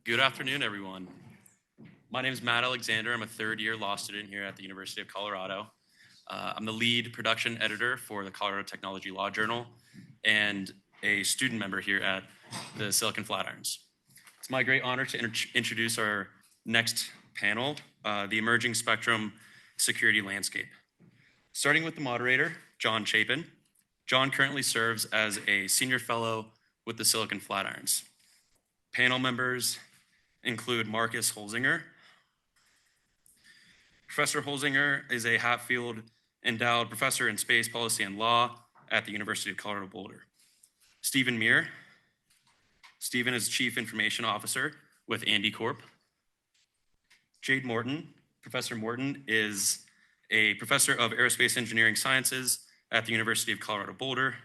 Good afternoon, everyone. My name is Matt Alexander. I'm a third-year law student here at the University of Colorado. I'm the lead production editor for the Colorado Technology Law Journal and a student member here at the Silicon Flatirons. It's my great honor to introduce our next panel, the Emerging Spectrum Security Landscape. Starting with the moderator, John Chapin. John currently serves as a senior fellow with the Silicon Flatirons. Panel members include Marcus Holzinger. Professor Holzinger is a Hatfield Endowed Professor in Space Policy and Law at the University of Colorado Boulder. Stephen Meer. Stephen is Chief Information Officer with ANDE Corp. Jade Morton. Professor Morton is a Professor of Aerospace Engineering Sciences at the University of Colorado Boulder.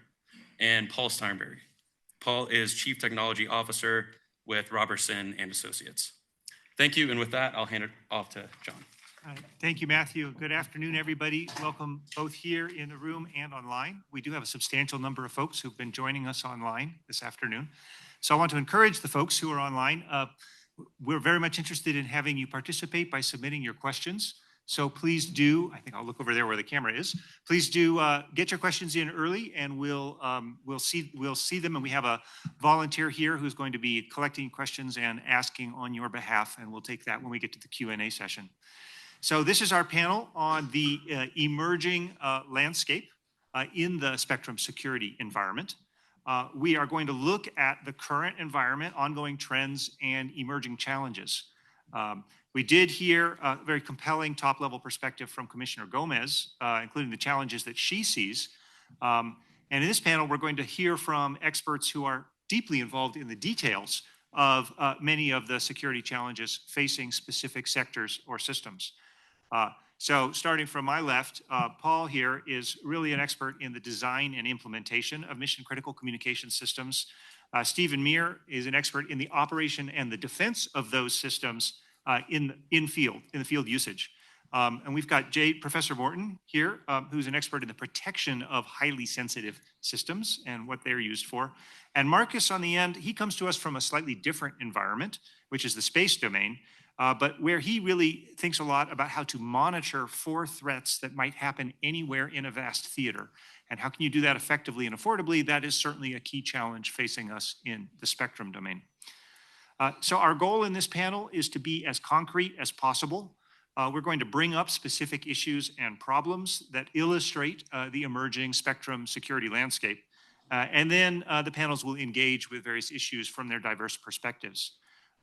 And Paul Steinberg. Paul is Chief Technology Officer with Roberson and Associates. Thank you, and with that, I'll hand it off to John. All right. Thank you, Matthew. Good afternoon, everybody. Welcome both here in the room and online. We do have a substantial number of folks who've been joining us online this afternoon. So I want to encourage the folks who are online. We're very much interested in having you participate by submitting your questions. So please do, I think I'll look over there where the camera is. Please do get your questions in early and we'll see them. And we have a volunteer here who's going to be collecting questions and asking on your behalf. And we'll take that when we get to the Q&A session. So this is our panel on the emerging landscape in the spectrum security environment. We are going to look at the current environment, ongoing trends, and emerging challenges. We did hear a very compelling top-level perspective from Commissioner Gomez, including the challenges that she sees. And in this panel, we're going to hear from experts who are deeply involved in the details of many of the security challenges facing specific sectors or systems. So starting from my left, Paul here is really an expert in the design and implementation of mission-critical communication systems. Stephen Meer is an expert in the operation and the defense of those systems in the field usage. And we've got Jade, Professor Morton here, who's an expert in the protection of highly sensitive systems and what they're used for. And Marcus on the end, he comes to us from a slightly different environment, which is the space domain, but where he really thinks a lot about how to monitor for threats that might happen anywhere in a vast theater. And how can you do that effectively and affordably? That is certainly a key challenge facing us in the spectrum domain. So our goal in this panel is to be as concrete as possible. We're going to bring up specific issues and problems that illustrate the emerging spectrum security landscape. And then the panels will engage with various issues from their diverse perspectives.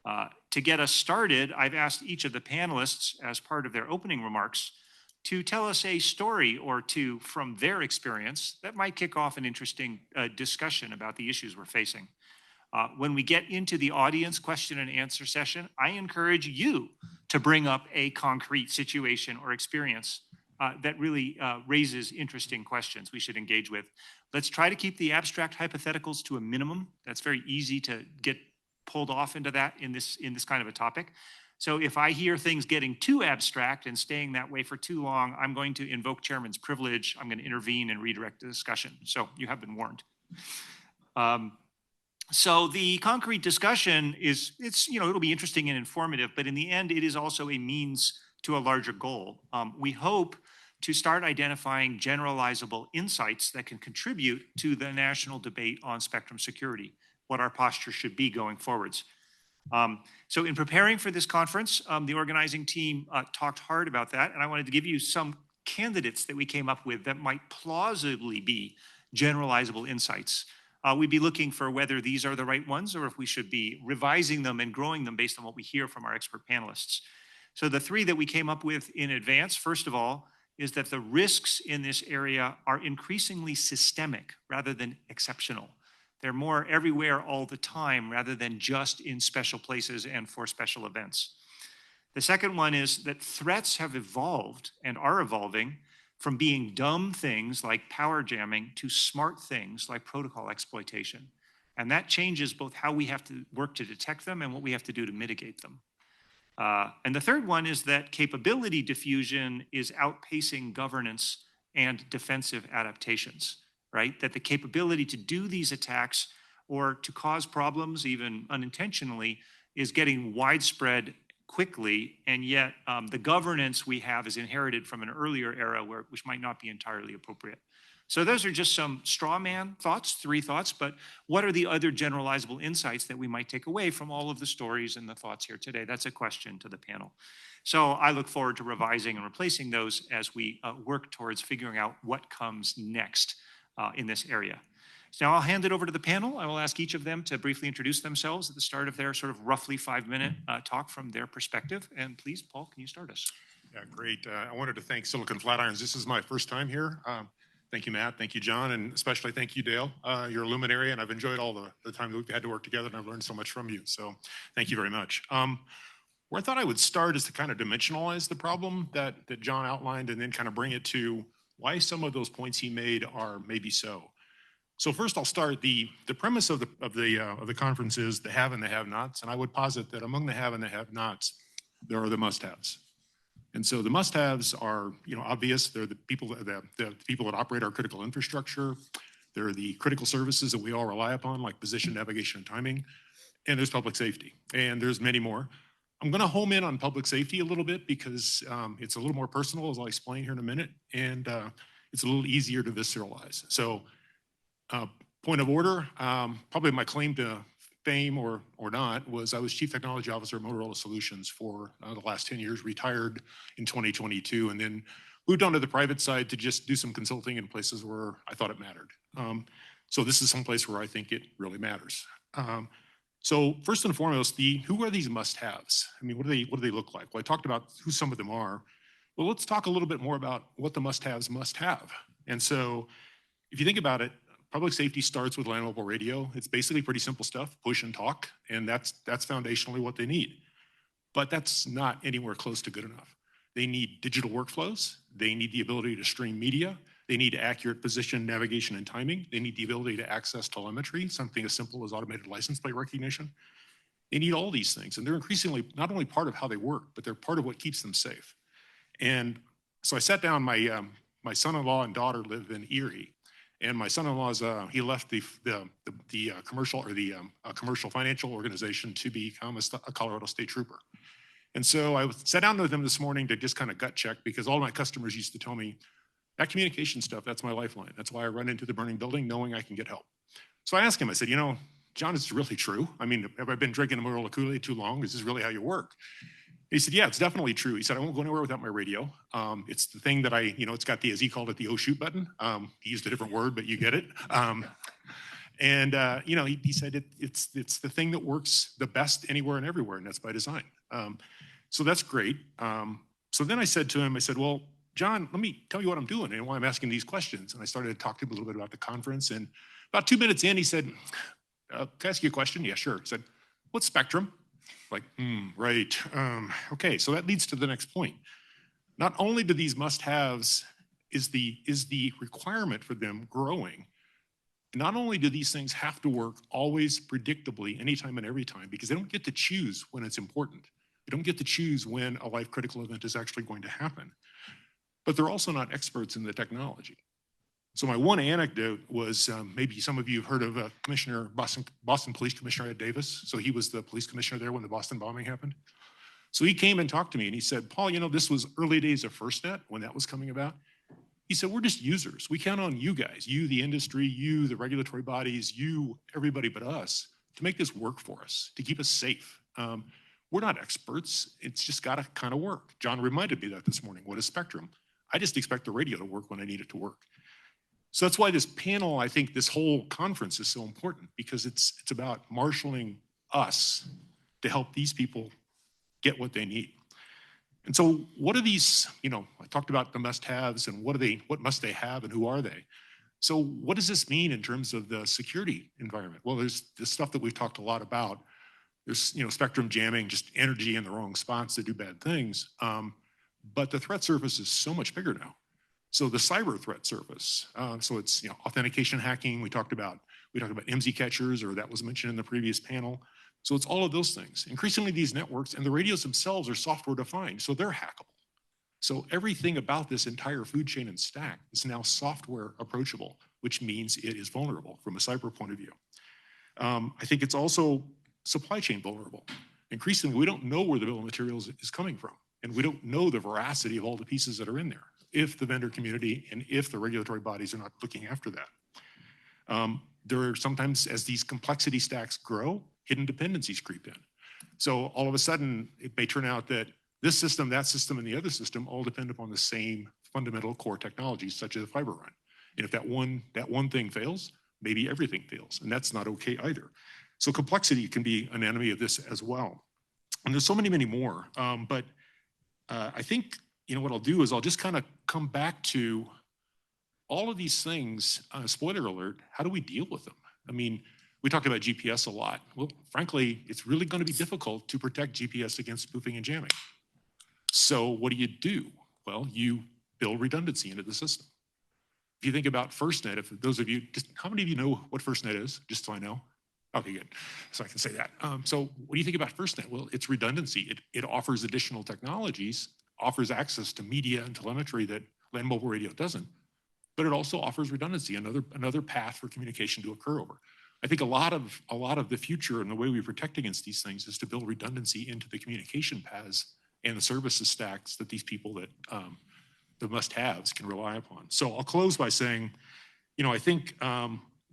To get us started, I've asked each of the panelists, as part of their opening remarks, to tell us a story or two from their experience that might kick off an interesting discussion about the issues we're facing. When we get into the audience question and answer session, I encourage you to bring up a concrete situation or experience that really raises interesting questions we should engage with. Let's try to keep the abstract hypotheticals to a minimum. That's very easy to get pulled off into that in this kind of a topic. So if I hear things getting too abstract and staying that way for too long, I'm going to invoke chairman's privilege. I'm going to intervene and redirect the discussion. So you have been warned. So the concrete discussion it'll be interesting and informative, but in the end, it is also a means to a larger goal. We hope to start identifying generalizable insights that can contribute to the national debate on spectrum security, what our posture should be going forwards. So in preparing for this conference, the organizing team talked hard about that, and I wanted to give you some candidates that we came up with that might plausibly be generalizable insights. We'd be looking for whether these are the right ones or if we should be revising them and growing them based on what we hear from our expert panelists. So the three that we came up with in advance, first of all, is that the risks in this area are increasingly systemic rather than exceptional. They're more everywhere all the time rather than just in special places and for special events. The second one is that threats have evolved and are evolving from being dumb things like power jamming to smart things like protocol exploitation. And that changes both how we have to work to detect them and what we have to do to mitigate them. And the third one is that capability diffusion is outpacing governance and defensive adaptations, right? That the capability to do these attacks or to cause problems, even unintentionally, is getting widespread quickly, and yet the governance we have is inherited from an earlier era which might not be entirely appropriate. So those are just some straw man thoughts, 3 thoughts, but what are the other generalizable insights that we might take away from all of the stories and the thoughts here today? That's a question to the panel. So I look forward to revising and replacing those as we work towards figuring out what comes next in this area. So now I'll hand it over to the panel. I will ask each of them to briefly introduce themselves at the start of their sort of roughly 5-minute talk from their perspective. And please, Paul, can you start us? Yeah, great. I wanted to thank Silicon Flatirons. This is my first time here. Thank you, Matt. Thank you, John. And especially thank you, Dale. You're a luminary, and I've enjoyed all the time that we've had to work together, and I've learned so much from you. So thank you very much. Where I thought I would start is to kind of dimensionalize the problem that John outlined and then kind of bring it to why some of those points he made are maybe so. So first I'll start, the premise of the conference is the have and the have-nots, and I would posit that among the have and the have-nots, there are the must-haves. And so the must-haves are, obvious. They're the people that operate our critical infrastructure. They're the critical services that we all rely upon, like position, navigation, and timing. And there's public safety, and there's many more. I'm going to home in on public safety a little bit because it's a little more personal, as I'll explain here in a minute, and it's a little easier to visceralize. So point of order, probably my claim to fame or not was I was Chief Technology Officer at Motorola Solutions for the last 10 years, retired in 2022, and then moved on to the private side to just do some consulting in places where I thought it mattered. So this is someplace where I think it really matters. So first and foremost, who are these must-haves? I mean, what do they look like? Well, I talked about who some of them are. Well, let's talk a little bit more about what the must-haves must have. And so if you think about it, public safety starts with land level radio. It's basically pretty simple stuff, push and talk, and that's foundationally what they need. But that's not anywhere close to good enough. They need digital workflows. They need the ability to stream media. They need accurate position, navigation, and timing. They need the ability to access telemetry, something as simple as automated license plate recognition. They need all these things, and they're increasingly not only part of how they work, but they're part of what keeps them safe. And so I sat down, my son-in-law and daughter live in Erie, and my son-in-law's he left the commercial or the commercial financial organization to become a Colorado State Trooper. And so I sat down with them this morning to just kind of gut check, because all my customers used to tell me, that communication stuff, that's my lifeline. That's why I run into the burning building knowing I can get help. So I asked him, I said, John, it's really true. I mean, have I been drinking a Motorola Kool-Aid too long? Is this really how you work? He said, yeah, it's definitely true. He said, I won't go anywhere without my radio. It's the thing that it's got as he called it, the oh shoot button. He used a different word, but you get it. He said it's the thing that works the best anywhere and everywhere, and that's by design. So that's great. So then I said to him, well, John, let me tell you what I'm doing and why I'm asking these questions. And I started to talk to him a little bit about the conference. And about 2 minutes in, he said, can I ask you a question? Yeah, sure. He said, what's spectrum? Like, right. Okay, so that leads to the next point. Not only do these must-haves, is the requirement for them growing, not only do these things have to work always predictably, anytime and every time, because they don't get to choose when it's important. They don't get to choose when a life-critical event is actually going to happen. But they're also not experts in the technology. So my one anecdote was maybe some of you have heard of Boston Police Commissioner Ed Davis. So he was the police commissioner there when the Boston bombing happened. So he came and talked to me and he said, Paul, this was early days of FirstNet when that was coming about. He said, we're just users. We count on you guys, you, the industry, you, the regulatory bodies, you, everybody but us, to make this work for us, to keep us safe. We're not experts. It's just got to kind of work. John reminded me that this morning. What is spectrum? I just expect the radio to work when I need it to work. So that's why this panel, I think this whole conference is so important, because it's about marshaling us to help these people get what they need. And so what are these, I talked about the must-haves and what must they have and who are they? So what does this mean in terms of the security environment? Well, there's this stuff that we've talked a lot about. There's, spectrum jamming, just energy in the wrong spots to do bad things. But the threat surface is so much bigger now. So the cyber threat surface, so it's authentication hacking. We talked about MZ catchers, or that was mentioned in the previous panel. So it's all of those things. Increasingly, these networks and the radios themselves are software defined, so they're hackable. So everything about this entire food chain and stack is now software approachable, which means it is vulnerable from a cyber point of view. I think it's also supply chain vulnerable. increasingly, we don't know where the bill of materials is coming from. And we don't know the veracity of all the pieces that are in there if the vendor community and if the regulatory bodies are not looking after that. There are sometimes, as these complexity stacks grow, hidden dependencies creep in. So all of a sudden, it may turn out that this system, that system, and the other system all depend upon the same fundamental core technologies, such as a fiber run. And if that one thing fails, maybe everything fails, and that's not okay either. So complexity can be an enemy of this as well. And there's so many more. But I think, what I'll do is I'll just kind of come back to all of these things. Spoiler alert, how do we deal with them? I mean, we talk about GPS a lot. Well, frankly, it's really going to be difficult to protect GPS against spoofing and jamming. So what do? Well, you build redundancy into the system. If you think about FirstNet, if those of you, how many of you know what FirstNet is, just so I know? Okay, good. So I can say that. So what do you think about FirstNet? Well, it's redundancy. It offers additional technologies, offers access to media and telemetry that land mobile radio doesn't, but it also offers redundancy, another path for communication to occur over. I think a lot of the future and the way we protect against these things is to build redundancy into the communication paths and the services stacks that these people that the must-haves can rely upon. So I'll close by saying, I think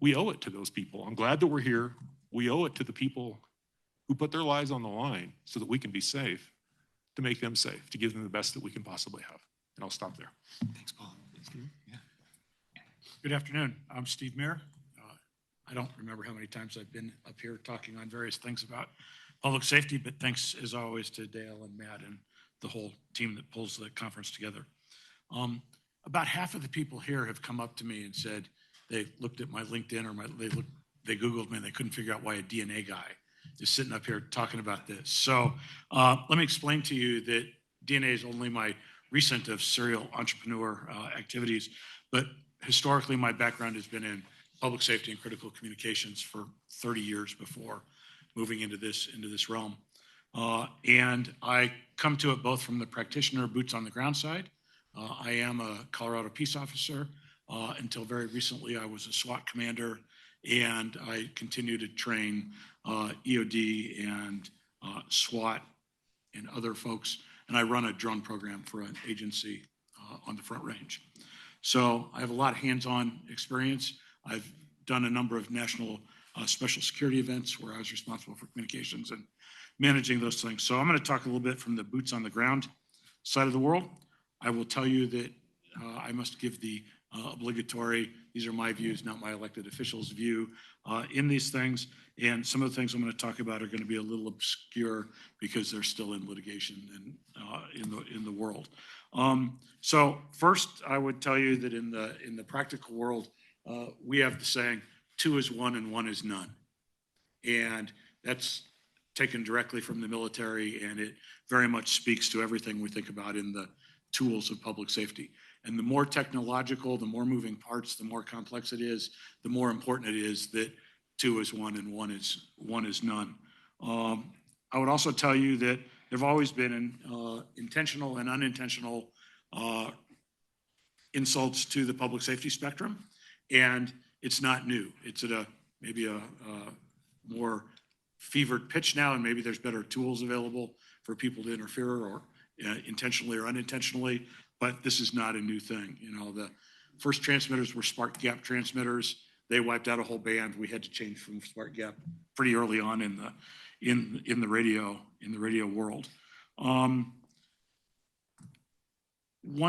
we owe it to those people. I'm glad that we're here. We owe it to the people who put their lives on the line so that we can be safe, to make them safe, to give them the best that we can possibly have. And I'll stop there. Thanks, Paul. Steve? Yeah. Good afternoon. I'm Steve Meer. I don't remember how many times I've been up here talking on various things about public safety, but thanks as always to Dale and Matt and the whole team that pulls the conference together. About half of the people here have come up to me and said they looked at my LinkedIn or they Googled me and they couldn't figure out why a DNA guy is sitting up here talking about this. So let me explain to you that DNA is only my recent of serial entrepreneur activities, but historically my background has been in public safety and critical communications for 30 years before moving into this realm. And I come to it both from the practitioner boots on the ground side. I am a Colorado peace officer. Until very recently, I was a SWAT commander, and I continue to train EOD and SWAT and other folks. And I run a drone program for an agency on the Front Range. So I have a lot of hands-on experience. I've done a number of national special security events where I was responsible for communications and managing those things. So I'm going to talk a little bit from the boots on the ground side of the world. I will tell you that I must give the obligatory, these are my views, not my elected officials' view in these things. And some of the things I'm going to talk about are going to be a little obscure because they're still in litigation and in the world. So first, I would tell you that in the practical world, we have the saying, 2 is 1 and 1 is none. And that's taken directly from the military, and it very much speaks to everything we think about in the tools of public safety. And the more technological, the more moving parts, the more complex it is, the more important it is that 2 is 1 and 1 is none. I would also tell you that there have always been intentional and unintentional insults to the public safety spectrum, and it's not new. It's at maybe a more fevered pitch now, and maybe there's better tools available for people to interfere or intentionally or unintentionally, but this is not a new thing. The first transmitters were spark gap transmitters. They wiped out a whole band. We had to change from spark gap pretty early on in the radio world. One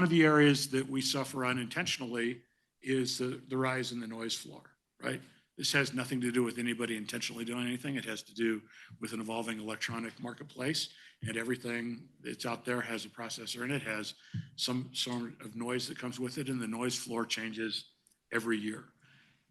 of the areas that we suffer unintentionally is the rise in the noise floor, right? This has nothing to do with anybody intentionally doing anything. It has to do with an evolving electronic marketplace, and everything that's out there has a processor in it, has some sort of noise that comes with it, and the noise floor changes every year.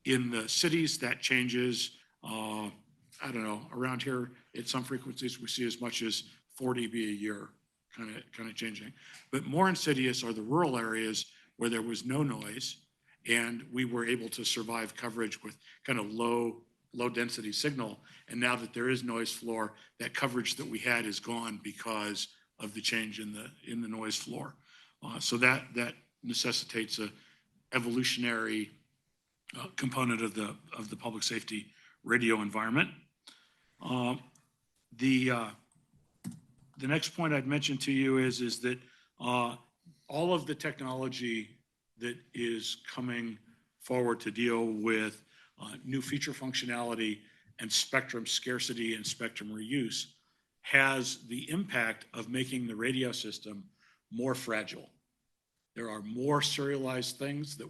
In the cities, that changes, around here at some frequencies, we see as much as 40 dB a year kind of changing. But more insidious are the rural areas where there was no noise, and we were able to survive coverage with kind of low density signal. And now that there is noise floor, that coverage that we had is gone because of the change in the noise floor. So that necessitates a evolutionary component of the public safety radio environment. The The next point I'd mention to you is that all of the technology that is coming forward to deal with new feature functionality and spectrum scarcity and spectrum reuse has the impact of making the radio system more fragile. There are more serialized things that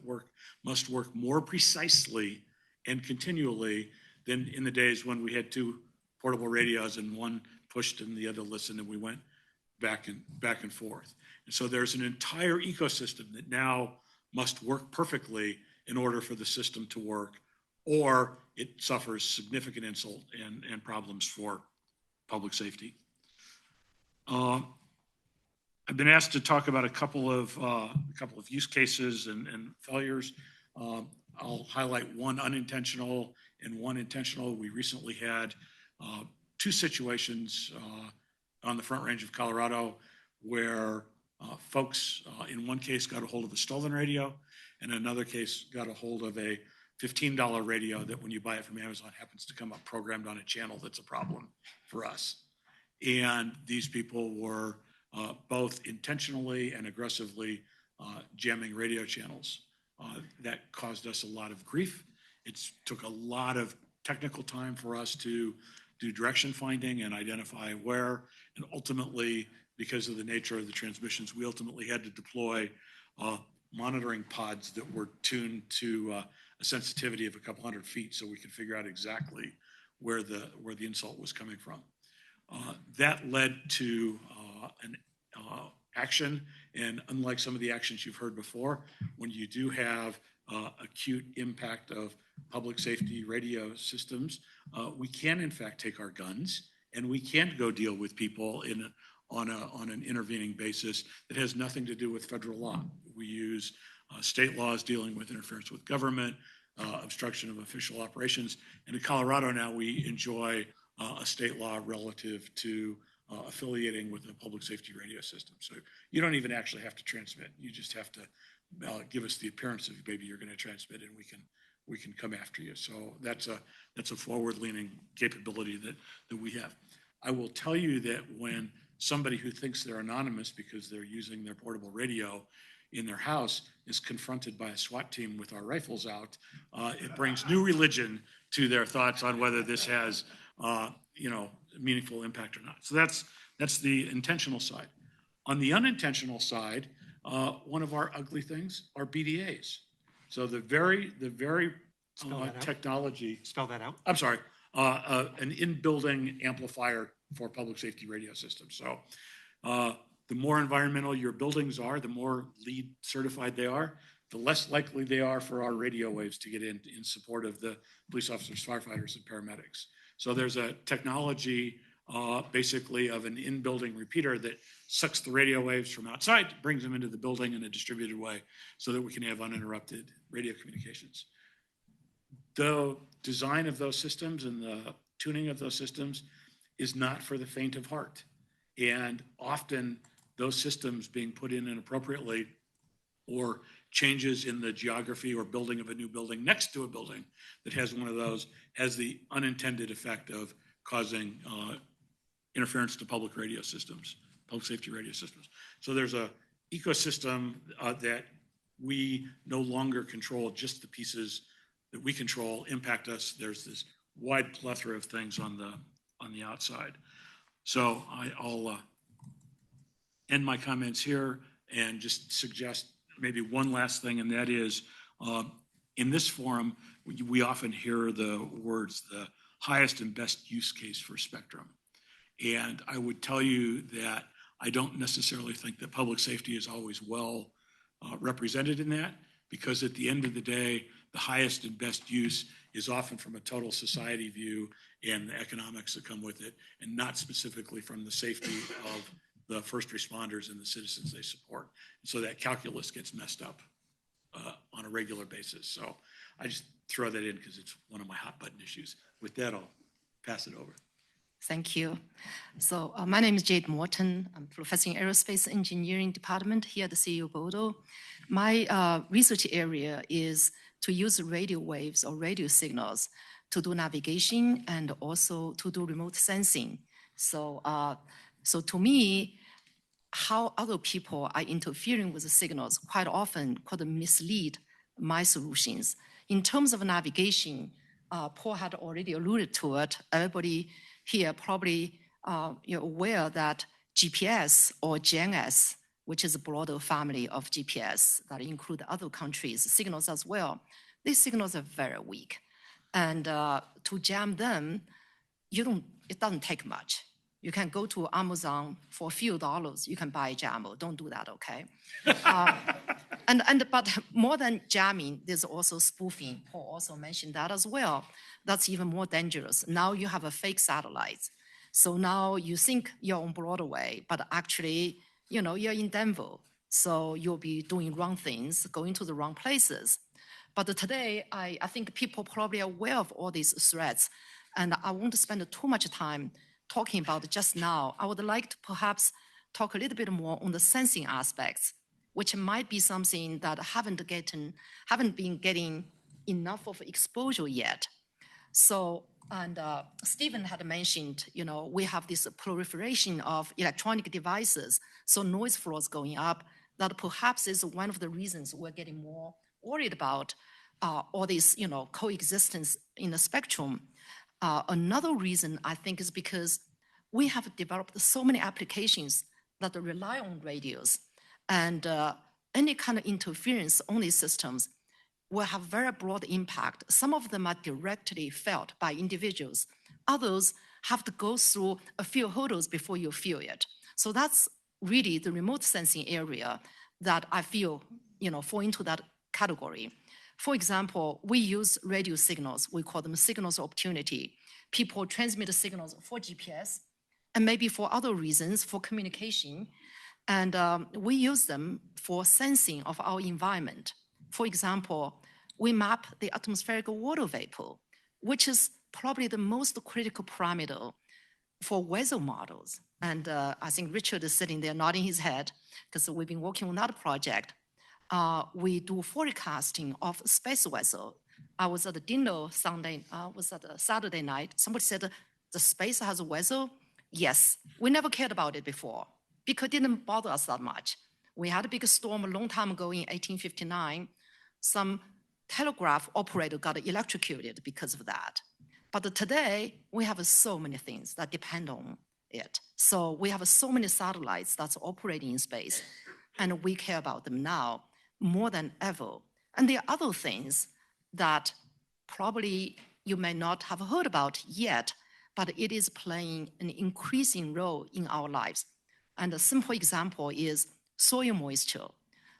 must work more precisely and continually than in the days when we had two portable radios and one pushed and the other listened, and we went back and forth. And so there's an entire ecosystem that now must work perfectly in order for the system to work, or it suffers significant insult and problems for public safety. I've been asked to talk about a couple of use cases and failures. I'll highlight one unintentional and one intentional. We recently had two situations on the Front Range of Colorado where folks in one case got a hold of a stolen radio, and in another case got a hold of a $15 radio that when you buy it from Amazon happens to come up programmed on a channel that's a problem for us. And these people were both intentionally and aggressively jamming radio channels. That caused us a lot of grief. It took a lot of technical time for us to do direction finding and identify where, and ultimately, because of the nature of the transmissions, we ultimately had to deploy monitoring pods that were tuned to a sensitivity of a couple hundred feet so we could figure out exactly where the insult was coming from. That led to an action, and unlike some of the actions you've heard before, when you do have acute impact of public safety radio systems, we can in fact take our guns and we can go deal with people on an intervening basis that has nothing to do with federal law. We use state laws dealing with interference with government, obstruction of official operations, and in Colorado now we enjoy a state law relative to affiliating with a public safety radio system. So you don't even actually have to transmit. You just have to give us the appearance of maybe you're going to transmit, and we can come after you. So that's a forward-leaning capability that we have. I will tell you that when somebody who thinks they're anonymous because they're using their portable radio in their house is confronted by a SWAT team with our rifles out, it brings new religion to their thoughts on whether this has meaningful impact or not. So that's the intentional side. On the unintentional side, one of our ugly things are BDAs. So the very technology. Spell that out. I'm sorry, an in-building amplifier for public safety radio systems. So the more environmental your buildings are, the more LEED certified they are, the less likely they are for our radio waves to get in support of the police officers, firefighters, and paramedics. So there's a technology basically of an in-building repeater that sucks the radio waves from outside, brings them into the building in a distributed way so that we can have uninterrupted radio communications. The design of those systems and the tuning of those systems is not for the faint of heart. And often those systems being put in inappropriately or changes in the geography or building of a new building next to a building that has one of those has the unintended effect of causing interference to public radio systems, public safety radio systems. So there's a ecosystem that we no longer control. Just the pieces that we control impact us. There's this wide plethora of things on the outside. So I'll end my comments here and just suggest maybe one last thing, and that is in this forum, we often hear the words, the highest and best use case for spectrum. And I would tell you that I don't necessarily think that public safety is always well represented in that, because at the end of the day, the highest and best use is often from a total society view and the economics that come with it, and not specifically from the safety of the first responders and the citizens they support. And so that calculus gets messed up on a regular basis. So I just throw that in because it's one of my hot button issues. With that, I'll pass it over. Thank you. So my name is Jade Morton. I'm professor in Aerospace Engineering Department here at the CU Boulder. My research area is to use radio waves or radio signals to do navigation and also to do remote sensing. So So to me, how other people are interfering with the signals quite often could mislead my solutions. In terms of navigation, Paul had already alluded to it. Everybody here probably you're aware that GPS or GNS, which is a broader family of GPS that include other countries' signals as well, these signals are very weak. And to jam them, it doesn't take much. You can go to Amazon for a few dollars, you can buy a jammer. Don't do that, okay? But more than jamming, there's also spoofing. Paul also mentioned that as well. That's even more dangerous. Now you have a fake satellite. So now you think you're on Broadway, but actually, you're in Denver. So you'll be doing wrong things, going to the wrong places. But today, I think people probably are aware of all these threats. And I won't spend too much time talking about it just now. I would like to perhaps talk a little bit more on the sensing aspects, which might be something that haven't been getting enough of exposure yet. So, and Stephen had mentioned, we have this proliferation of electronic devices, so noise floor is going up. That perhaps is one of the reasons we're getting more worried about all this, coexistence in the spectrum. Another reason I think is because we have developed so many applications that rely on radios, and any kind of interference on these systems will have very broad impact. Some of them are directly felt by individuals. Others have to go through a few hurdles before you feel it. So that's really the remote sensing area that I feel, fall into that category. For example, we use radio signals. We call them signals of opportunity. People transmit signals for GPS and maybe for other reasons, for communication. And we use them for sensing of our environment. For example, we map the atmospheric water vapor, which is probably the most critical parameter for weather models. And I think Richard is sitting there nodding his head because we've been working on that project. We do forecasting of space weather. I was at a dinner Saturday night. Somebody said, the space has weather? Yes, we never cared about it before because it didn't bother us that much. We had a big storm a long time ago in 1859. Some telegraph operator got electrocuted because of that. But today, we have so many things that depend on it. So we have so many satellites that's operating in space, and we care about them now more than ever. And there are other things that probably you may not have heard about yet, but it is playing an increasing role in our lives. And a simple example is soil moisture.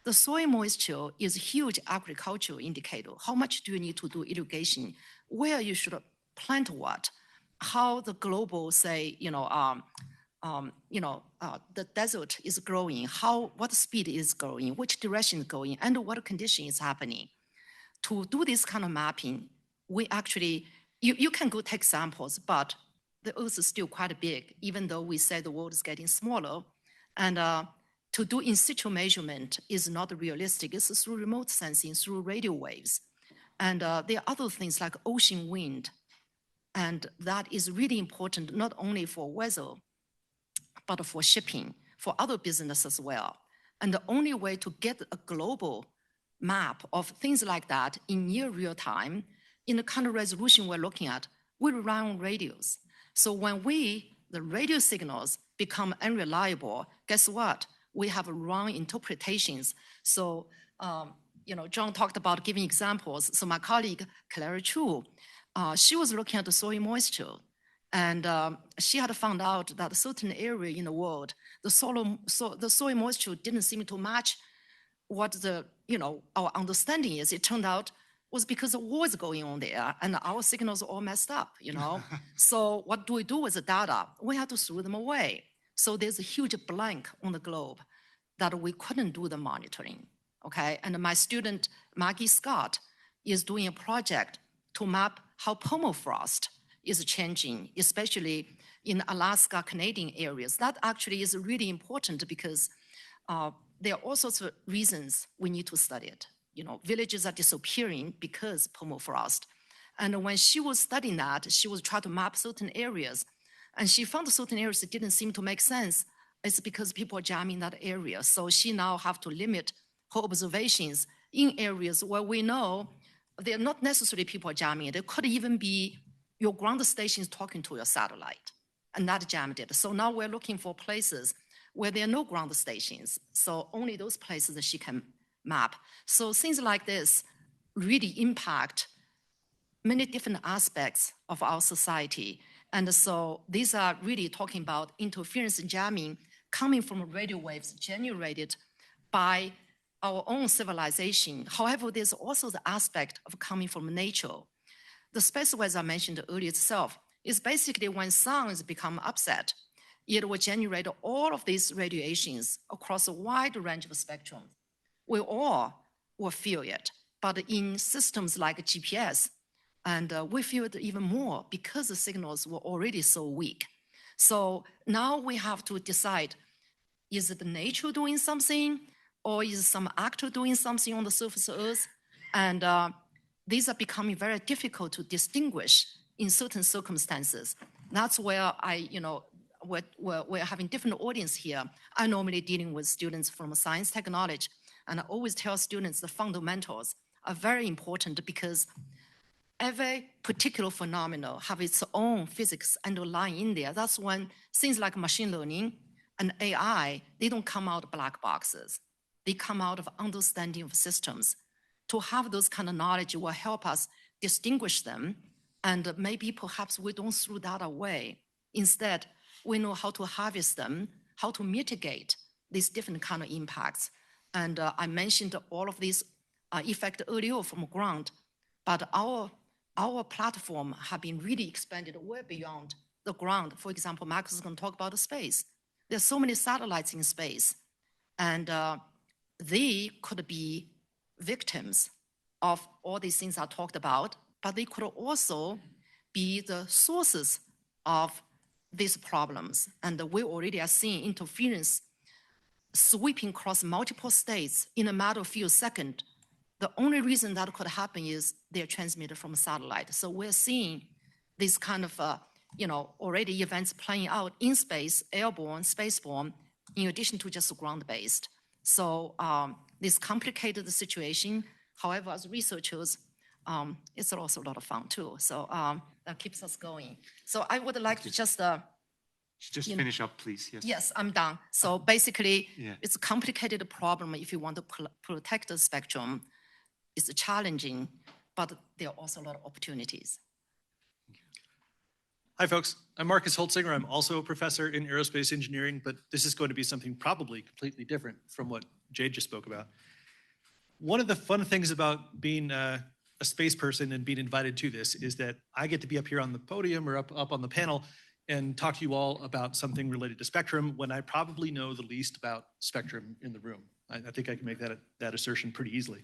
The soil moisture is a huge agricultural indicator. How much do you need to do irrigation? Where you should plant what? How the global, say, the desert is growing, what speed is growing, which direction is going, and what condition is happening. To do this kind of mapping, we actually, you can go take samples, but the Earth is still quite big, even though we say the world is getting smaller. And to do in situ measurement is not realistic. It's through remote sensing, through radio waves. And there are other things like ocean wind. And that is really important, not only for weather, but for shipping, for other business as well. And the only way to get a global map of things like that in near real time, in the kind of resolution we're looking at, we rely on radios. So when the radio signals become unreliable, guess what? We have wrong interpretations. So, John talked about giving examples. So my colleague, Clara Chu, she was looking at the soil moisture. And she had found out that a certain area in the world, the soil moisture didn't seem to match what our understanding is. It turned out was because the war is going on there and our signals are all messed up, So what do we do with the data? We have to throw them away. So there's a huge blank on the globe that we couldn't do the monitoring, okay? And my student, Maggie Scott, is doing a project to map how permafrost is changing, especially in Alaska, Canadian areas. That actually is really important because there are all sorts of reasons we need to study it. Villages are disappearing because permafrost. And when she was studying that, she was trying to map certain areas. And she found certain areas that didn't seem to make sense. It's because people are jamming that area. So she now have to limit her observations in areas where we know they're not necessarily people jamming it. It could even be your ground stations talking to your satellite and not jammed it. So now we're looking for places where there are no ground stations. So only those places that she can map. So things like this really impact many different aspects of our society. And so these are really talking about interference jamming coming from radio waves generated by our own civilization. However, there's also the aspect of coming from nature. The space weather I mentioned earlier itself is basically when suns become upset, it will generate all of these radiations across a wide range of spectrum. We all will feel it, but in systems like GPS, and we feel it even more because the signals were already so weak. So now we have to decide, is it nature doing something, or is some actor doing something on the surface of Earth? And these are becoming very difficult to distinguish in certain circumstances. That's where we're having different audience here. I'm normally dealing with students from science technology, and I always tell students the fundamentals are very important because every particular phenomenon have its own physics underlying in there. That's when things like machine learning and AI, they don't come out of black boxes. They come out of understanding of systems. To have those kind of knowledge will help us distinguish them, and maybe perhaps we don't throw that away. Instead, we know how to harvest them, how to mitigate these different kind of impacts. And I mentioned all of these effects earlier from ground, but our platform have been really expanded way beyond the ground. For example, Marcus is going to talk about the space. There's so many satellites in space, and they could be victims of all these things I talked about, but they could also be the sources of these problems. And we already are seeing interference sweeping across multiple states in a matter of few seconds. The only reason that could happen is they're transmitted from a satellite. So we're seeing these kind of, already events playing out in space, airborne, spaceborne, in addition to just ground-based. So this complicated situation. However, as researchers, it's also a lot of fun too. So that keeps us going. So I would like to just finish up, please. Yes. Yes, I'm done. So basically, Yeah. it's a complicated problem if you want to protect the spectrum. It's challenging, but there are also a lot of opportunities. Hi, folks. I'm Marcus Holzinger. I'm also a professor in aerospace engineering, but this is going to be something probably completely different from what Jade just spoke about. One of the fun things about being a space person and being invited to this is that I get to be up here on the podium or up on the panel and talk to you all about something related to spectrum when I probably know the least about spectrum in the room. I think I can make that assertion pretty easily.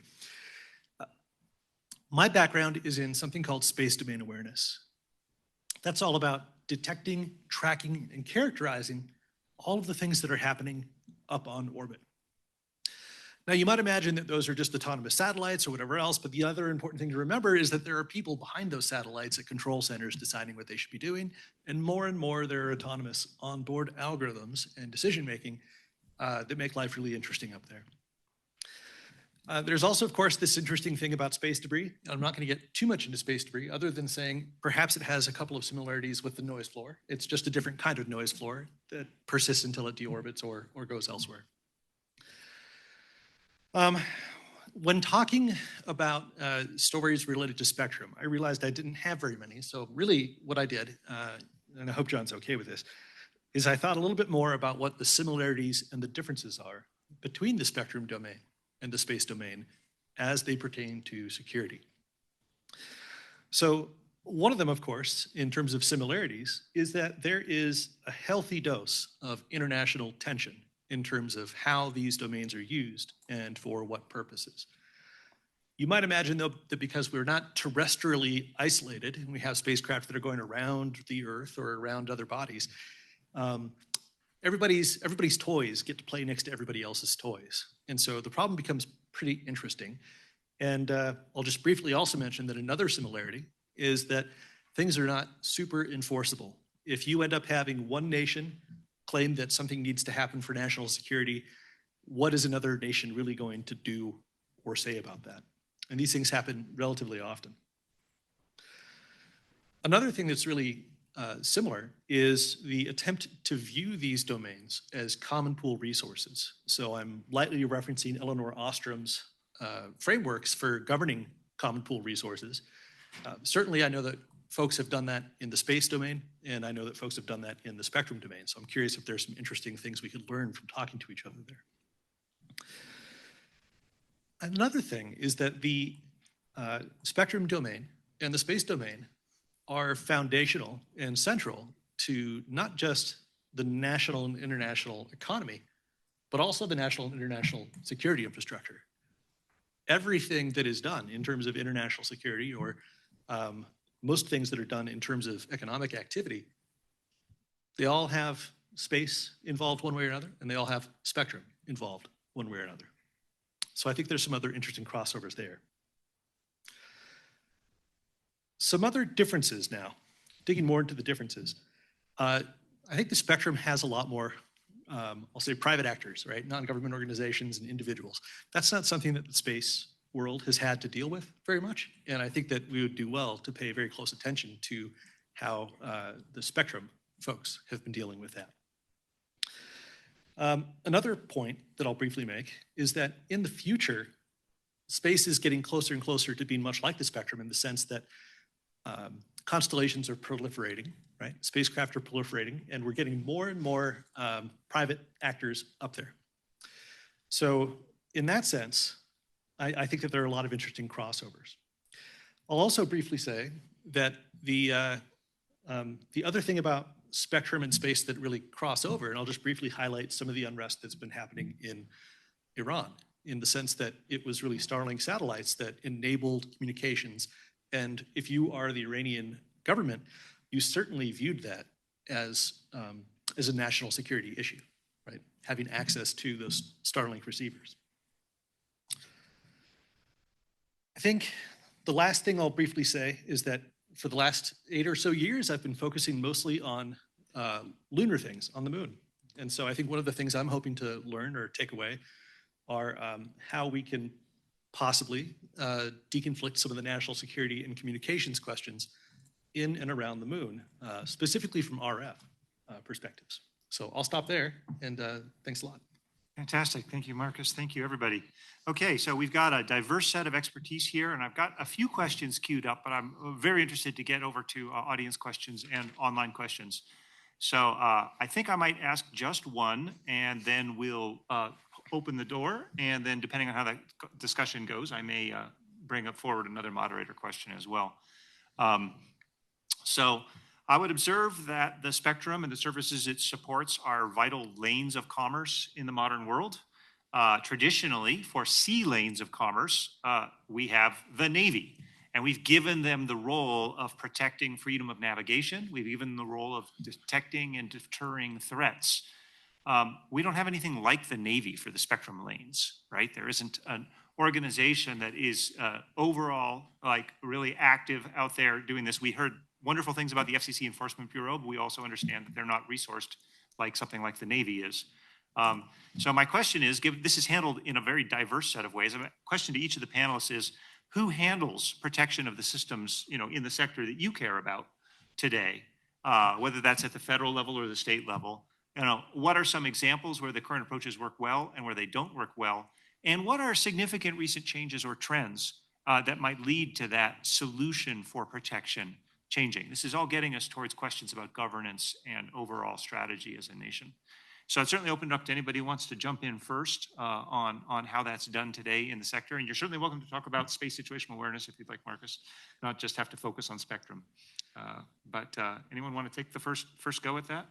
My background is in something called space domain awareness. That's all about detecting, tracking, and characterizing all of the things that are happening up on orbit. Now, you might imagine that those are just autonomous satellites or whatever else, but the other important thing to remember is that there are people behind those satellites at control centers deciding what they should be doing, and more there are autonomous onboard algorithms and decision-making that make life really interesting up there. There's also, of course, this interesting thing about space debris. I'm not going to get too much into space debris other than saying perhaps it has a couple of similarities with the noise floor. It's just a different kind of noise floor that persists until it deorbits or goes elsewhere. When talking about stories related to spectrum, I realized I didn't have very many. So really what I did, and I hope John's okay with this, is I thought a little bit more about what the similarities and the differences are between the spectrum domain and the space domain as they pertain to security. So one of them, of course, in terms of similarities, is that there is a healthy dose of international tension in terms of how these domains are used and for what purposes. You might imagine, though, that because we're not terrestrially isolated and we have spacecraft that are going around the Earth or around other bodies, everybody's toys get to play next to everybody else's toys. And so the problem becomes pretty interesting. And I'll just briefly also mention that another similarity is that things are not super enforceable if you end up having one nation claim that something needs to happen for national security, what is another nation really going to do or say about that? And these things happen relatively often. Another thing that's really similar is the attempt to view these domains as common pool resources. So I'm lightly referencing Elinor Ostrom's frameworks for governing common pool resources. Certainly, I know that folks have done that in the space domain, and I know that folks have done that in the spectrum domain. So I'm curious if there's some interesting things we could learn from talking to each other there. Another thing is that the spectrum domain and the space domain are foundational and central to not just the national and international economy, but also the national and international security infrastructure. Everything that is done in terms of international security, or most things that are done in terms of economic activity, they all have space involved one way or another, and they all have spectrum involved one way or another. So I think there's some other interesting crossovers there. Some other differences now, digging more into the differences. I think the spectrum has a lot more, I'll say private actors, right? Non-government organizations and individuals. That's not something that the space world has had to deal with very much. And I think that we would do well to pay very close attention to how the spectrum folks have been dealing with that. Another point that I'll briefly make is that in the future, space is getting closer and closer to being much like the spectrum in the sense that constellations are proliferating, right? Spacecraft are proliferating, and we're getting more and more private actors up there. So in that sense, I think that there are a lot of interesting crossovers. I'll also briefly say that the other thing about spectrum and space that really cross over, and I'll just briefly highlight some of the unrest that's been happening in Iran, in the sense that it was really Starlink satellites that enabled communications. And if you are the Iranian government, you certainly viewed that as a national security issue, right? Having access to those Starlink receivers. I think the last thing I'll briefly say is that for the last 8 or so years, I've been focusing mostly on lunar things on the moon. And so I think one of the things I'm hoping to learn or take away are how we can possibly deconflict some of the national security and communications questions in and around the moon, specifically from RF perspectives. So I'll stop there, and thanks a lot. Fantastic. Thank you, Marcus. Thank you, everybody. Okay, so we've got a diverse set of expertise here, and I've got a few questions queued up, but I'm very interested to get over to audience questions and online questions. So I think I might ask just one, and then we'll open the door, and then depending on how that discussion goes, I may bring up forward another moderator question as well. So I would observe that the spectrum and the services it supports are vital lanes of commerce in the modern world. Traditionally, for sea lanes of commerce, we have the Navy, and we've given them the role of protecting freedom of navigation. We've given them the role of detecting and deterring threats. We don't have anything like the Navy for the spectrum lanes, right? There isn't an organization that is overall like really active out there doing this. We heard wonderful things about the FCC Enforcement Bureau, but we also understand that they're not resourced like something like the Navy is. So my question is, this is handled in a very diverse set of ways. My question to each of the panelists is, who handles protection of the systems, in the sector that you care about today, whether that's at the federal level or the state level? What are some examples where the current approaches work well and where they don't work well? And what are significant recent changes or trends that might lead to that solution for protection changing? This is all getting us towards questions about governance and overall strategy as a nation. So I'd certainly open it up to anybody who wants to jump in first on how that's done today in the sector. And you're certainly welcome to talk about space situational awareness if you'd like, Marcus, not just have to focus on spectrum. But anyone want to take the first go at that?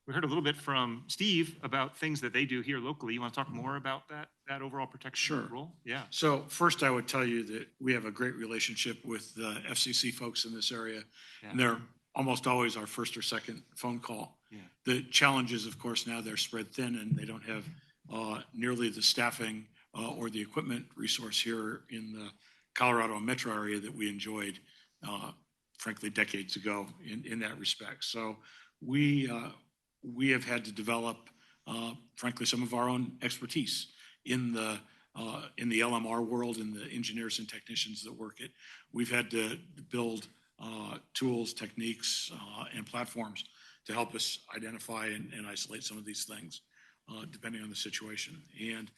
We heard a little bit from Steve about things that they do here locally. You want to talk more about that overall protection role? Yeah. So first, I would tell you that we have a great relationship with the FCC folks in this area, and they're almost always our first or second phone call. Yeah. The challenge is, of course, now they're spread thin and they don't have nearly the staffing or the equipment resource here in the Colorado metro area that we enjoyed, frankly, decades ago in that respect. So we have had to develop, frankly, some of our own expertise in the LMR world and the engineers and technicians that work it. We've had to build tools, techniques, and platforms to help us identify and isolate some of these things, depending on the situation. And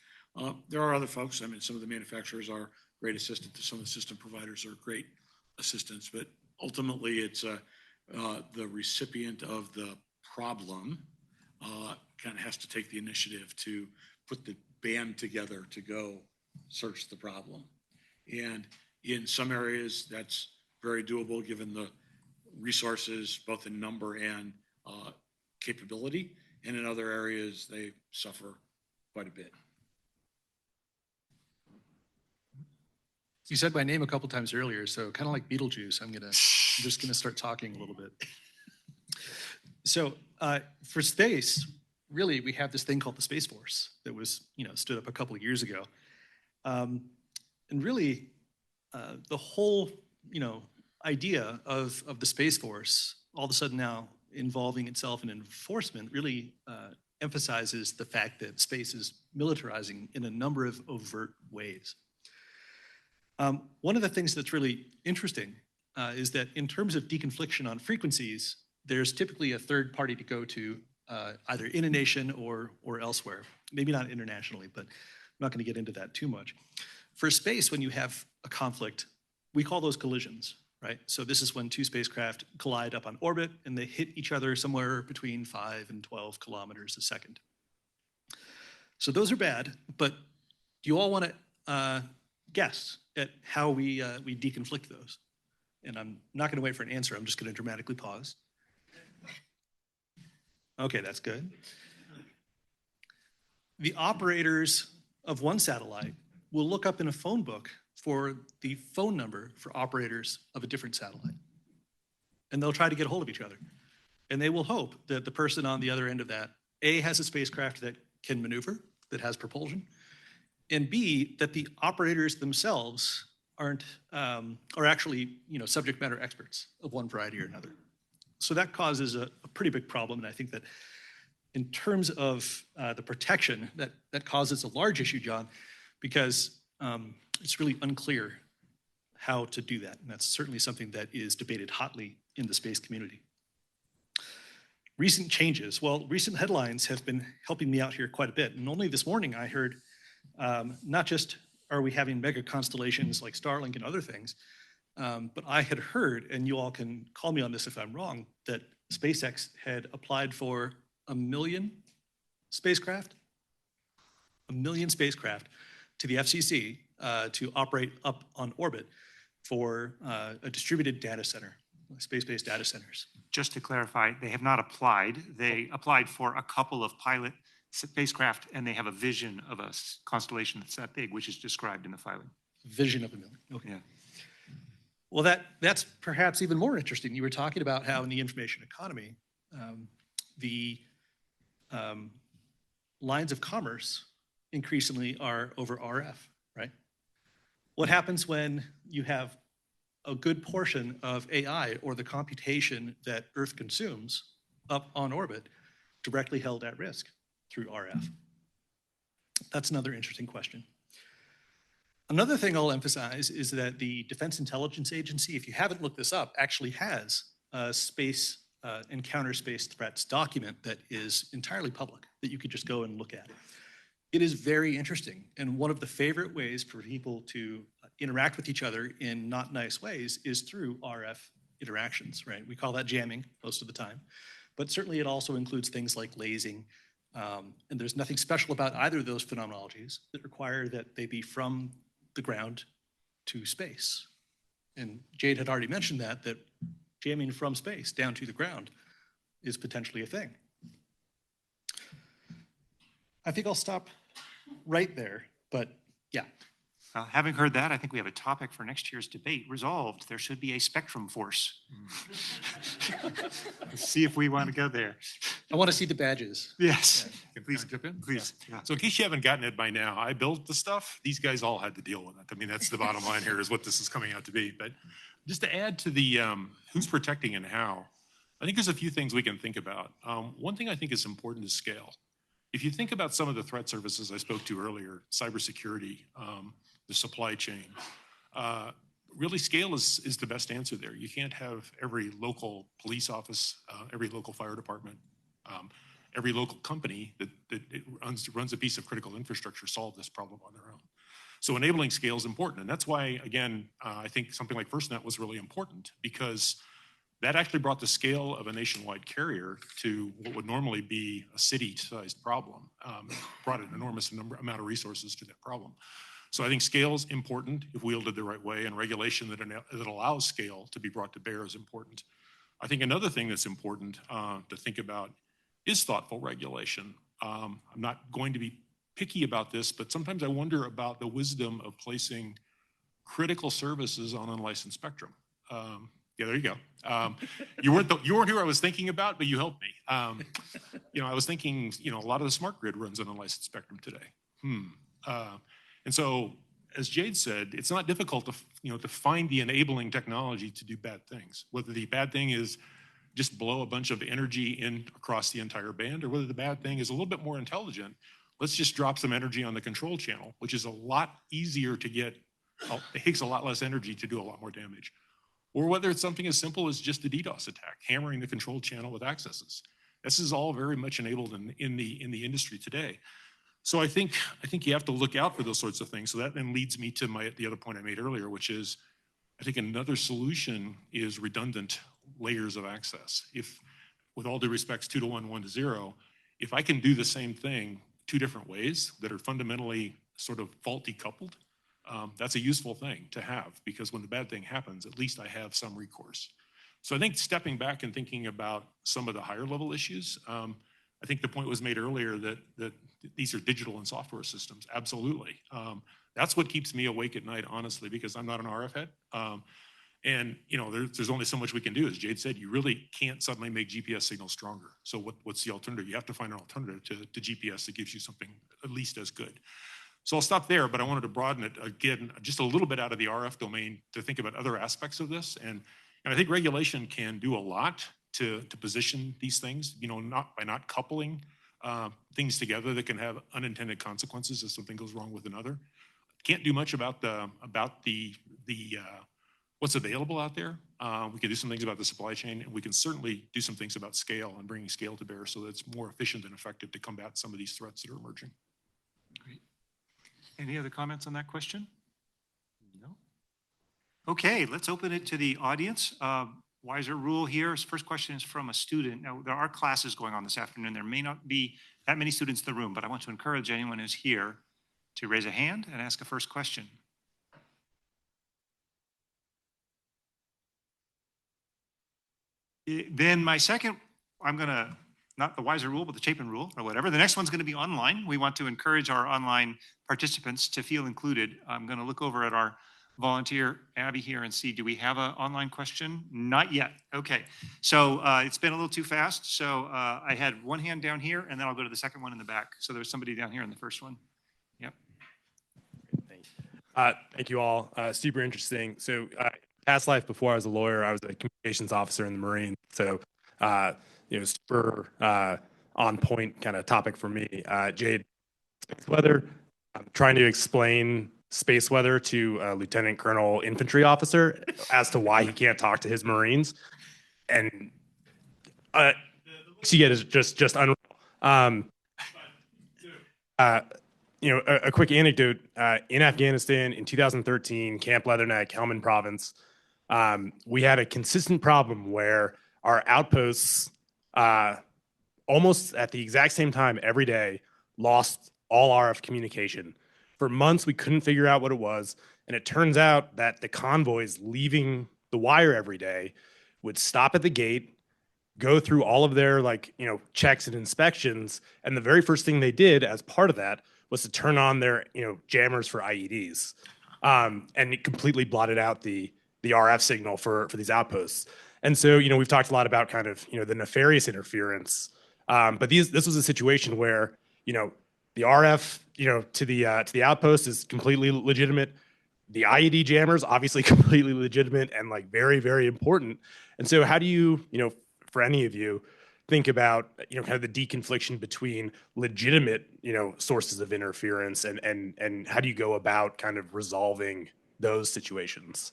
there are other folks. I mean, some of the manufacturers are great assistants. Some of the system providers are great assistants. But ultimately, it's the recipient of the problem kind of has to take the initiative to put the band together to go search the problem. And in some areas, that's very doable given the resources, both in number and capability. And in other areas, they suffer quite a bit. You said my name a couple times earlier, so kind of like Beetlejuice, I'm just gonna start talking a little bit. So for space, really, we have this thing called the Space Force that was, stood up a couple of years ago. And really, the whole, idea of the Space Force, all of a sudden now involving itself in enforcement, really emphasizes the fact that space is militarizing in a number of overt ways. One of the things that's really interesting is that in terms of deconfliction on frequencies, there's typically a third party to go to either in a nation or elsewhere. Maybe not internationally, but I'm not going to get into that too much. For space, when you have a conflict, we call those collisions, right? So this is when two spacecraft collide up on orbit and they hit each other somewhere between 5 and 12 kilometers a second. So those are bad, but do you all want to guess at how we deconflict those? And I'm not going to wait for an answer. I'm just going to dramatically pause. Okay, that's good. The operators of one satellite will look up in a phone book for the phone number for operators of a different satellite. And they'll try to get a hold of each other. And they will hope that the person on the other end of that, A, has a spacecraft that can maneuver, that has propulsion, and B, that the operators themselves are actually subject matter experts of one variety or another. So that causes a pretty big problem. And I think that in terms of the protection, that causes a large issue, John, because it's really unclear how to do that. And that's certainly something that is debated hotly in the space community. Recent changes. Well, recent headlines have been helping me out here quite a bit. And only this morning I heard not just are we having mega constellations like Starlink and other things, but I had heard, and you all can call me on this if I'm wrong, that SpaceX had applied for 1 million spacecraft, 1 million spacecraft to the FCC to operate up on orbit for a distributed data center, space-based data centers. Just to clarify, they have not applied. They applied for a couple of pilot spacecraft, and they have a vision of a constellation that's that big, which is described in the filing. Vision of 1 million. Okay. Yeah. Well, that's perhaps even more interesting. You were talking about how in the information economy, the lines of commerce increasingly are over RF, right? What happens when you have a good portion of AI or the computation that Earth consumes up on orbit directly held at risk through RF? That's another interesting question. Another thing I'll emphasize is that the Defense Intelligence Agency, if you haven't looked this up, actually has a space and counter space threats document that is entirely public that you could just go and look at. It is very interesting. And one of the favorite ways for people to interact with each other in not nice ways is through RF interactions, right? We call that jamming most of the time. But certainly it also includes things like lasing. And there's nothing special about either of those phenomenologies that require that they be from the ground to space. And Jade had already mentioned that jamming from space down to the ground is potentially a thing. I think I'll stop right there, but yeah. Having heard that, I think we have a topic for next year's debate. Resolved, there should be a spectrum force. Let's see if we want to go there. I want to see the badges. Yes. Can I jump in? Please. Yeah. So in case you haven't gotten it by now, I built the stuff. These guys all had to deal with it. I mean, that's the bottom line here is what this is coming out to be. But just to add to the who's protecting and how, I think there's a few things we can think about. One thing I think is important is scale. If you think about some of the threat services I spoke to earlier, cybersecurity, the supply chain, really scale is the best answer there. You can't have every local police office, every local fire department, every local company that runs a piece of critical infrastructure solve this problem on their own. So enabling scale is important. And that's why, again, I think something like FirstNet was really important, because that actually brought the scale of a nationwide carrier to what would normally be a city-sized problem, brought an enormous amount of resources to that problem. So I think scale is important if wielded the right way, and regulation that allows scale to be brought to bear is important. I think another thing that's important to think about is thoughtful regulation. I'm not going to be picky about this, but sometimes I wonder about the wisdom of placing critical services on unlicensed spectrum. Yeah, there you go. You weren't who I was thinking about, but you helped me. I was thinking, a lot of the smart grid runs on unlicensed spectrum today. And so, as Jade said, it's not difficult to find the enabling technology to do bad things. Whether the bad thing is just blow a bunch of energy in across the entire band, or whether the bad thing is a little bit more intelligent. Let's just drop some energy on the control channel, which is a lot easier to get. It takes a lot less energy to do a lot more damage. Or whether it's something as simple as just a DDoS attack, hammering the control channel with accesses. This is all very much enabled in the industry today. So I think you have to look out for those sorts of things. So that then leads me to the other point I made earlier, which is I think another solution is redundant layers of access. If, with all due respects, 2 to 1, 1 to 0, if I can do the same thing 2 different ways that are fundamentally sort of faulty coupled, that's a useful thing to have, because when the bad thing happens, at least I have some recourse. So I think stepping back and thinking about some of the higher level issues, I think the point was made earlier that these are digital and software systems. Absolutely. That's what keeps me awake at night, honestly, because I'm not an RF head. And there's only so much we can do. As Jade said, you really can't suddenly make GPS signals stronger. So what's the alternative? You have to find an alternative to GPS that gives you something at least as good. So I'll stop there, but I wanted to broaden it again, just a little bit out of the RF domain to think about other aspects of this. And I think regulation can do a lot to position these things, by not coupling things together that can have unintended consequences if something goes wrong with another. Can't do much about the what's available out there. We can do some things about the supply chain, and we can certainly do some things about scale and bringing scale to bear so that it's more efficient and effective to combat some of these threats that are emerging. Great. Any other comments on that question? No. Okay, let's open it to the audience. Wiser rule here. First question is from a student. Now, there are classes going on this afternoon. There may not be that many students in the room, but I want to encourage anyone who's here to raise a hand and ask a first question. Then my second, not the Wiser rule, but the Chapin rule or whatever. The next one's going to be online. We want to encourage our online participants to feel included. I'm going to look over at our volunteer, Abby, here and see, do we have an online question? Not yet. Okay. So it's been a little too fast. So I had one hand down here, and then I'll go to the second one in the back. So there's somebody down here in the first one. Yep. Thank you all. Super interesting. So past life, before I was a lawyer, I was a communications officer in the Marines. So, super on point kind of topic for me. Jade, space weather, I'm trying to explain space weather to a lieutenant colonel infantry officer as to why he can't talk to his Marines. And the looks you get is just unreal. A quick anecdote, in Afghanistan in 2013, Camp Leatherneck, Helmand Province, we had a consistent problem where our outposts, almost at the exact same time every day, lost all RF communication. For months, we couldn't figure out what it was. And it turns out that the convoys leaving the wire every day would stop at the gate, go through all of their checks and inspections. And the very first thing they did as part of that was to turn on their jammers for IEDs. And it completely blotted out the RF signal for these outposts. And so, we've talked a lot about kind of, the nefarious interference. But this was a situation where, the RF, to the outpost is completely legitimate. The IED jammers, obviously completely legitimate and very, very important. And so how do you, for any of you, think about, kind of the deconfliction between legitimate, sources of interference and how do you go about kind of resolving those situations?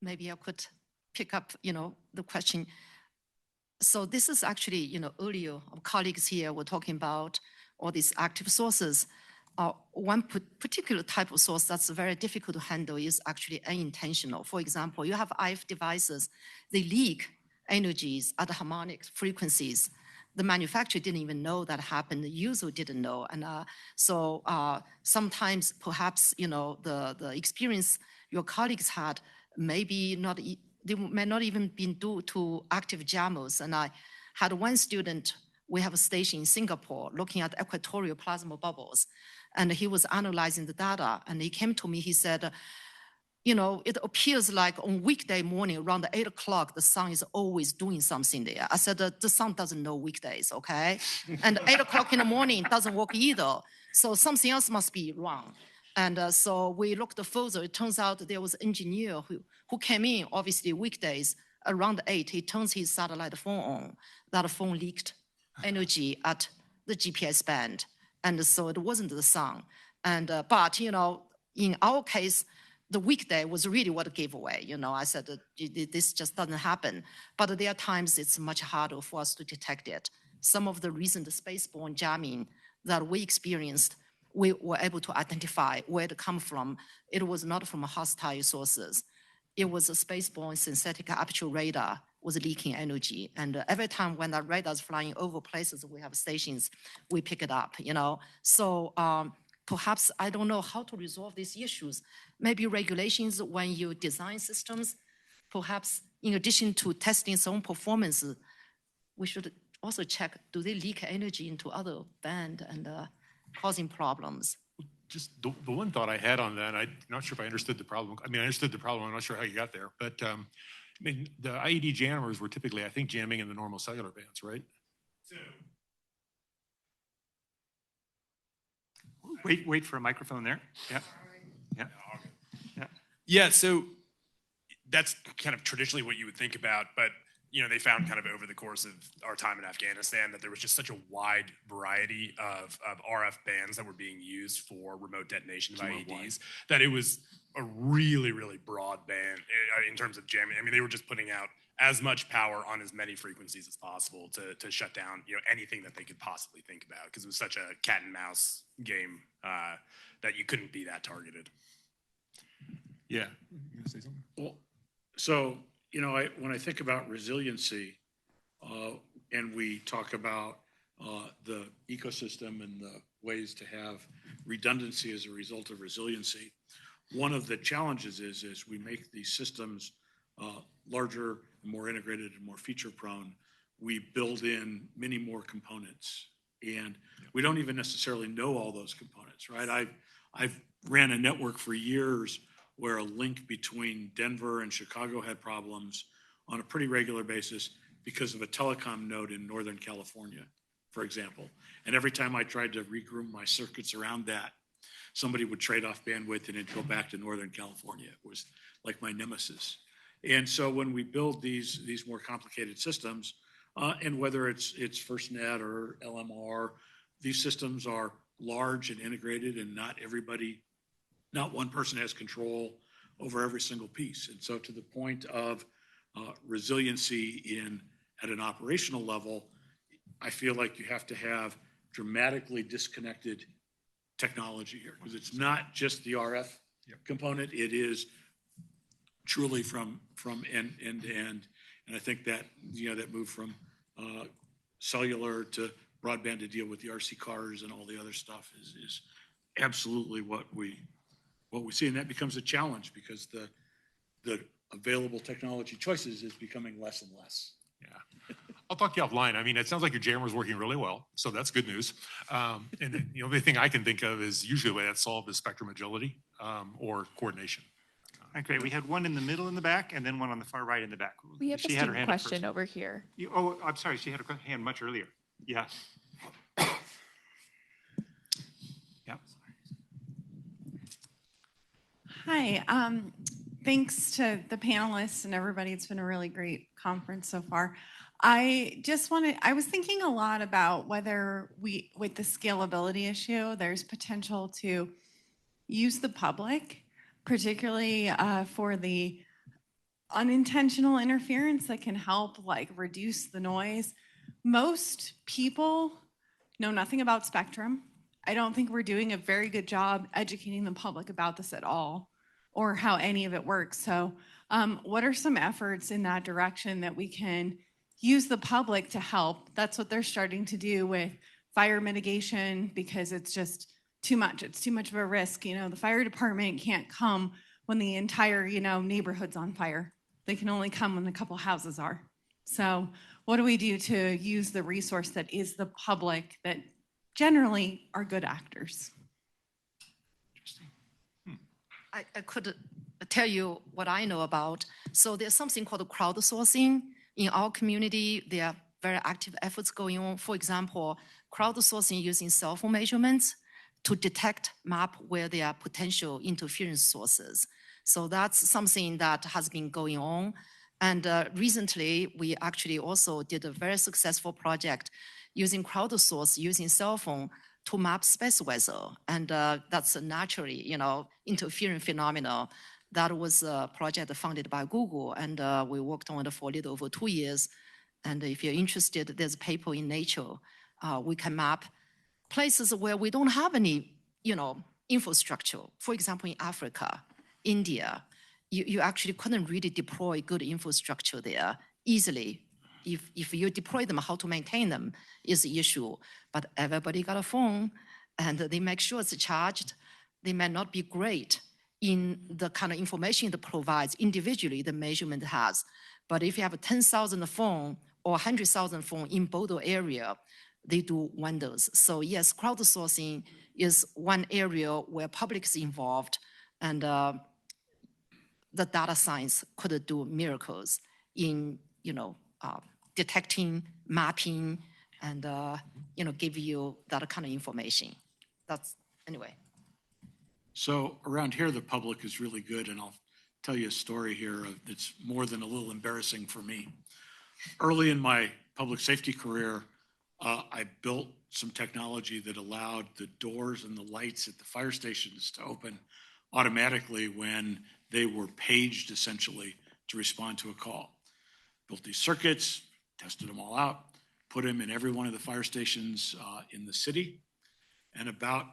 Maybe I could pick up, the question. So this is actually, earlier our colleagues here were talking about all these active sources. One particular type of source that's very difficult to handle is actually unintentional. For example, you have IF devices, they leak energies at harmonic frequencies. The manufacturer didn't even know that happened. The user didn't know. And so sometimes perhaps, the experience your colleagues had maybe not, they may not even been due to active jammers. And I had one student, we have a station in Singapore looking at equatorial plasma bubbles. And he was analyzing the data. And he came to me, he said, it appears like on weekday morning around 8 o'clock, the sun is always doing something there. I said, the sun doesn't know weekdays, okay? And 8 o'clock in the morning doesn't work either. So something else must be wrong. And so we looked further. It turns out there was an engineer who came in, obviously weekdays, around 8. He turns his satellite phone on. That phone leaked energy at the GPS band. And so it wasn't the sun. And but, in our case, the weekday was really what gave away. I said, this just doesn't happen. But there are times it's much harder for us to detect it. Some of the recent spaceborne jamming that we experienced, we were able to identify where it come from. It was not from hostile sources. It was a spaceborne synthetic aperture radar was leaking energy. And every time when that radar is flying over places we have stations, we pick it up, So perhaps I don't know how to resolve these issues. Maybe regulations when you design systems, perhaps in addition to testing some performance, we should also check, do they leak energy into other band and causing problems? Just the one thought I had on that, I'm not sure if I understood the problem. I understood the problem. I'm not sure how you got there. But the IED jammers were typically, I think, jamming in the normal cellular bands, right? So, wait for a microphone there. Yeah. Yeah, so that's kind of traditionally what you would think about, but they found kind of over the course of our time in Afghanistan that there was just such a wide variety of RF bands that were being used for remote detonation of IEDs that it was a really, really broad band in terms of jamming. They were just putting out as much power on as many frequencies as possible to shut down anything that they could possibly think about, because it was such a cat and mouse game that you couldn't be that targeted. Yeah. You gonna say something? Well, so, when I think about resiliency, and we talk about the ecosystem and the ways to have redundancy as a result of resiliency, one of the challenges is we make these systems larger and more integrated and more feature prone. We build in many more components, and we don't even necessarily know all those components, right? I've ran a network for years where a link between Denver and Chicago had problems on a pretty regular basis because of a telecom node in Northern California, for example. And every time I tried to regroom my circuits around that, somebody would trade off bandwidth and it'd go back to Northern California. It was like my nemesis. And so when we build these more complicated systems, and whether it's FirstNet or LMR, these systems are large and integrated, and not one person has control over every single piece. And so to the point of resiliency at an operational level, I feel like you have to have dramatically disconnected technology here, because it's not just the RF component, it is truly from end to end. And I think that, that move from cellular to broadband to deal with the RC cars and all the other stuff is absolutely what we see. And that becomes a challenge because the available technology choices is becoming less and less. Yeah. I'll talk to you offline. It sounds like your jammer is working really well, so that's good news. And the only thing I can think of is usually the way that's solved is spectrum agility or coordination. All right, great. We had one in the middle in the back and then one on the far right in the back. We have a She had her student hand up question first. over here. I'm sorry. She had her hand much earlier. Yeah. Yeah. Hi. Thanks to the panelists and everybody. It's been a really great conference so far. I was thinking a lot about whether with the scalability issue, there's potential to use the public, particularly for the unintentional interference that can help like reduce the noise. Most people know nothing about spectrum. I don't think we're doing a very good job educating the public about this at all, or how any of it works. So what are some efforts in that direction that we can use the public to help? That's what they're starting to do with fire mitigation, because it's just too much. It's too much of a risk. You know, the fire department can't come when the entire, neighborhood's on fire. They can only come when a couple houses are. So what do we do to use the resource that is the public that generally are good actors? I could tell you what I know about. So there's something called crowdsourcing. In our community, there are very active efforts going on. For example, crowdsourcing using cell phone measurements to detect, map where there are potential interference sources. So that's something that has been going on. And recently, we actually also did a very successful project using crowdsource, using cell phone to map space weather. And that's a naturally, interfering phenomena. That was a project funded by Google, and we worked on it for a little over 2 years. And if you're interested, there's a paper in Nature. We can map places where we don't have any, infrastructure. For example, in Africa, India, you actually couldn't really deploy good infrastructure there easily. If you deploy them, how to maintain them is the issue. But everybody got a phone, and they make sure it's charged. They may not be great in the kind of information it provides individually, the measurement has. But if you have 10,000 phone or 100,000 phone in Boulder area, they do wonders. So yes, crowdsourcing is one area where public is involved, and the data science could do miracles in, detecting, mapping, and give you that kind of information. That's anyway. So around here, the public is really good, and I'll tell you a story here that's more than a little embarrassing for me. Early in my public safety career, I built some technology that allowed the doors and the lights at the fire stations to open automatically when they were paged, essentially, to respond to a call. Built these circuits, tested them all out, put them in every one of the fire stations in the city. And about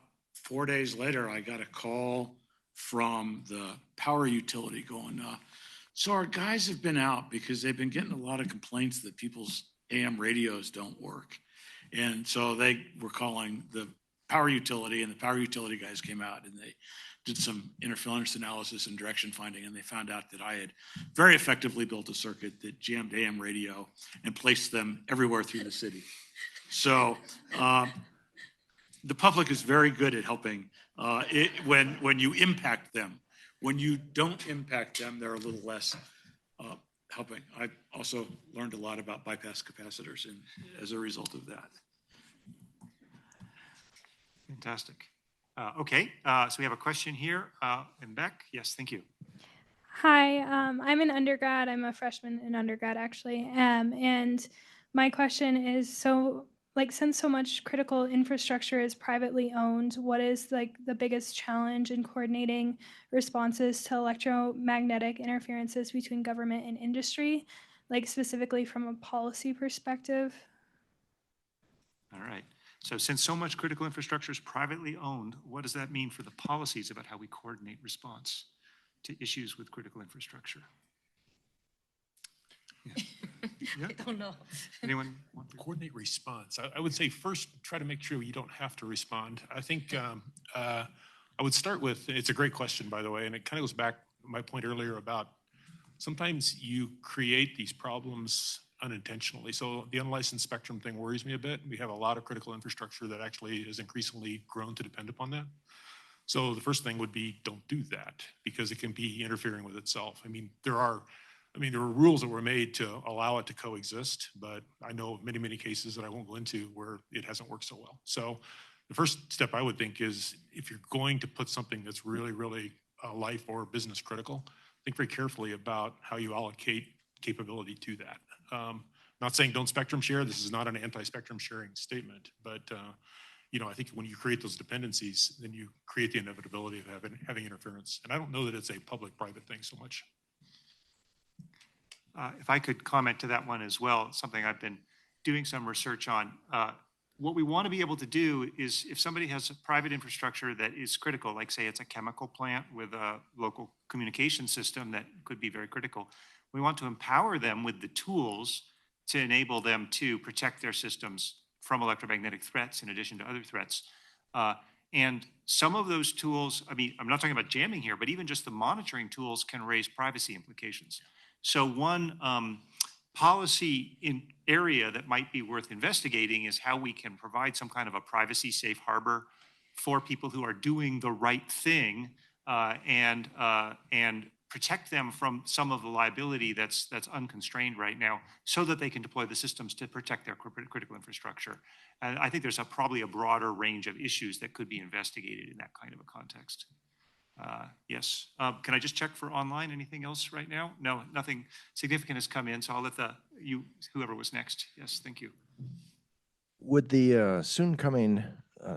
4 days later, I got a call from the power utility going, so our guys have been out because they've been getting a lot of complaints that people's AM radios don't work. And so they were calling the power utility, and the power utility guys came out and they did some interference analysis and direction finding, and they found out that I had very effectively built a circuit that jammed AM radio and placed them everywhere through the city. So the public is very good at helping when you impact them. When you don't impact them, they're a little less helping. I also learned a lot about bypass capacitors as a result of that. Fantastic. Okay, so we have a question here in Beck. Yes, thank you. Hi, I'm an undergrad. I'm a freshman in undergrad, actually. And my question is, since so much critical infrastructure is privately owned, what is the biggest challenge in coordinating responses to electromagnetic interferences between government and industry, specifically from a policy perspective? All right. So since so much critical infrastructure is privately owned, what does that mean for the policies about how we coordinate response to issues with critical infrastructure? Yeah. I don't know. Anyone want to? Coordinate response. I would say first, try to make sure you don't have to respond. I think I would start with, it's a great question, by the way, and it kind of goes back to my point earlier about sometimes you create these problems unintentionally. So the unlicensed spectrum thing worries me a bit. We have a lot of critical infrastructure that actually has increasingly grown to depend upon that. So the first thing would be don't do that, because it can be interfering with itself. There are rules that were made to allow it to coexist, but I know of many, many cases that I won't go into where it hasn't worked so well. So the first step I would think is if you're going to put something that's really, really life or business critical, think very carefully about how you allocate capability to that. Not saying don't spectrum share. This is not an anti-spectrum sharing statement, but I think when you create those dependencies, then you create the inevitability of having interference. And I don't know that it's a public-private thing so much. If I could comment to that one as well, something I've been doing some research on. What we want to be able to do is if somebody has a private infrastructure that is critical, like say it's a chemical plant with a local communication system that could be very critical, we want to empower them with the tools to enable them to protect their systems from electromagnetic threats in addition to other threats. And some of those tools, I mean, I'm not talking about jamming here, but even just the monitoring tools can raise privacy implications. So one policy area that might be worth investigating is how we can provide some kind of a privacy safe harbor for people who are doing the right thing and protect them from some of the liability that's unconstrained right now so that they can deploy the systems to protect their critical infrastructure. And I think there's probably a broader range of issues that could be investigated in that kind of a context. Yes. Can I just check for online? Anything else right now? No, nothing significant has come in, so I'll let whoever was next. Yes, thank you. Would the soon coming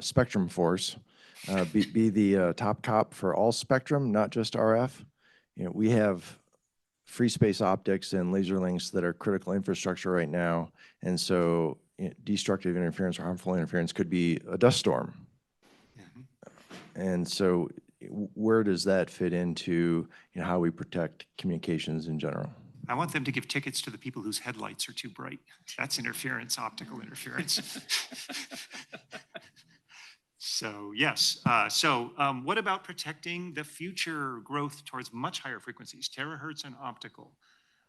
spectrum force be the top cop for all spectrum, not just RF? We have free space optics and laser links that are critical infrastructure right now. And so destructive interference or harmful interference could be a dust storm. And so where does that fit into how we protect communications in general? I want them to give tickets to the people whose headlights are too bright. That's interference, optical interference. So yes. What about protecting the future growth towards much higher frequencies, terahertz and optical?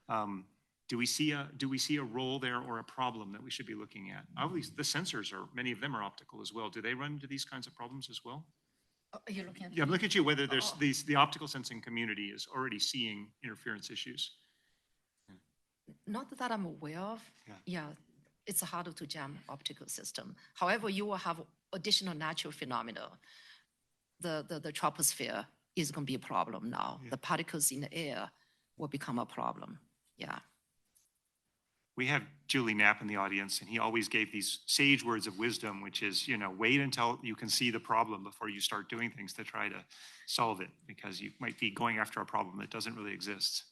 Do we see a role there or a problem that we should be looking at? Obviously, the sensors many of them are optical as well. Do they run into these kinds of problems as well? Are you looking at? Yeah, I'm looking at you. Whether there's the optical sensing community is already seeing interference issues. Not that I'm aware of. Yeah, it's harder to jam optical system. However, you will have additional natural phenomena. The troposphere is going to be a problem now. Yeah. The particles in the air will become a problem. Yeah. We have Julie Knapp in the audience, and he always gave these sage words of wisdom, which is, wait until you can see the problem before you start doing things to try to solve it, because you might be going after a problem that doesn't really exist.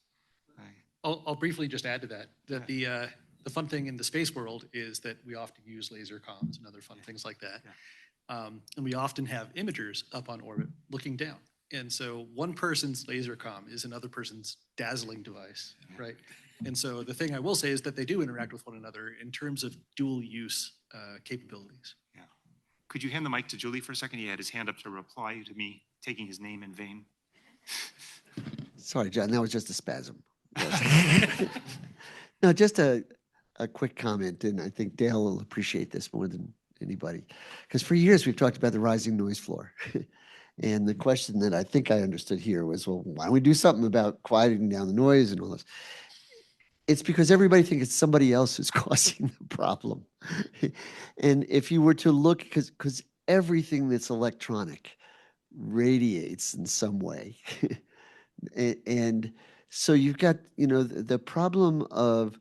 I'll briefly just add to that, the fun thing in the space world is that we often use laser comms and other fun things like that. Yeah. And we often have imagers up on orbit looking down. And so one person's laser comm is another person's dazzling device, right? And so the thing I will say is that they do interact with one another in terms of dual use capabilities. Yeah. Could you hand the mic to Julie for a second? He had his hand up to reply to me, taking his name in vain. Sorry, John, that was just a spasm. No, just a quick comment, and I think Dale will appreciate this more than anybody. Because for years we've talked about the rising noise floor. And the question that I think I understood here was, well, why don't we do something about quieting down the noise and all this? It's because everybody thinks it's somebody else who's causing the problem. And if you were to look, because everything that's electronic radiates in some way. And so you've got, the problem of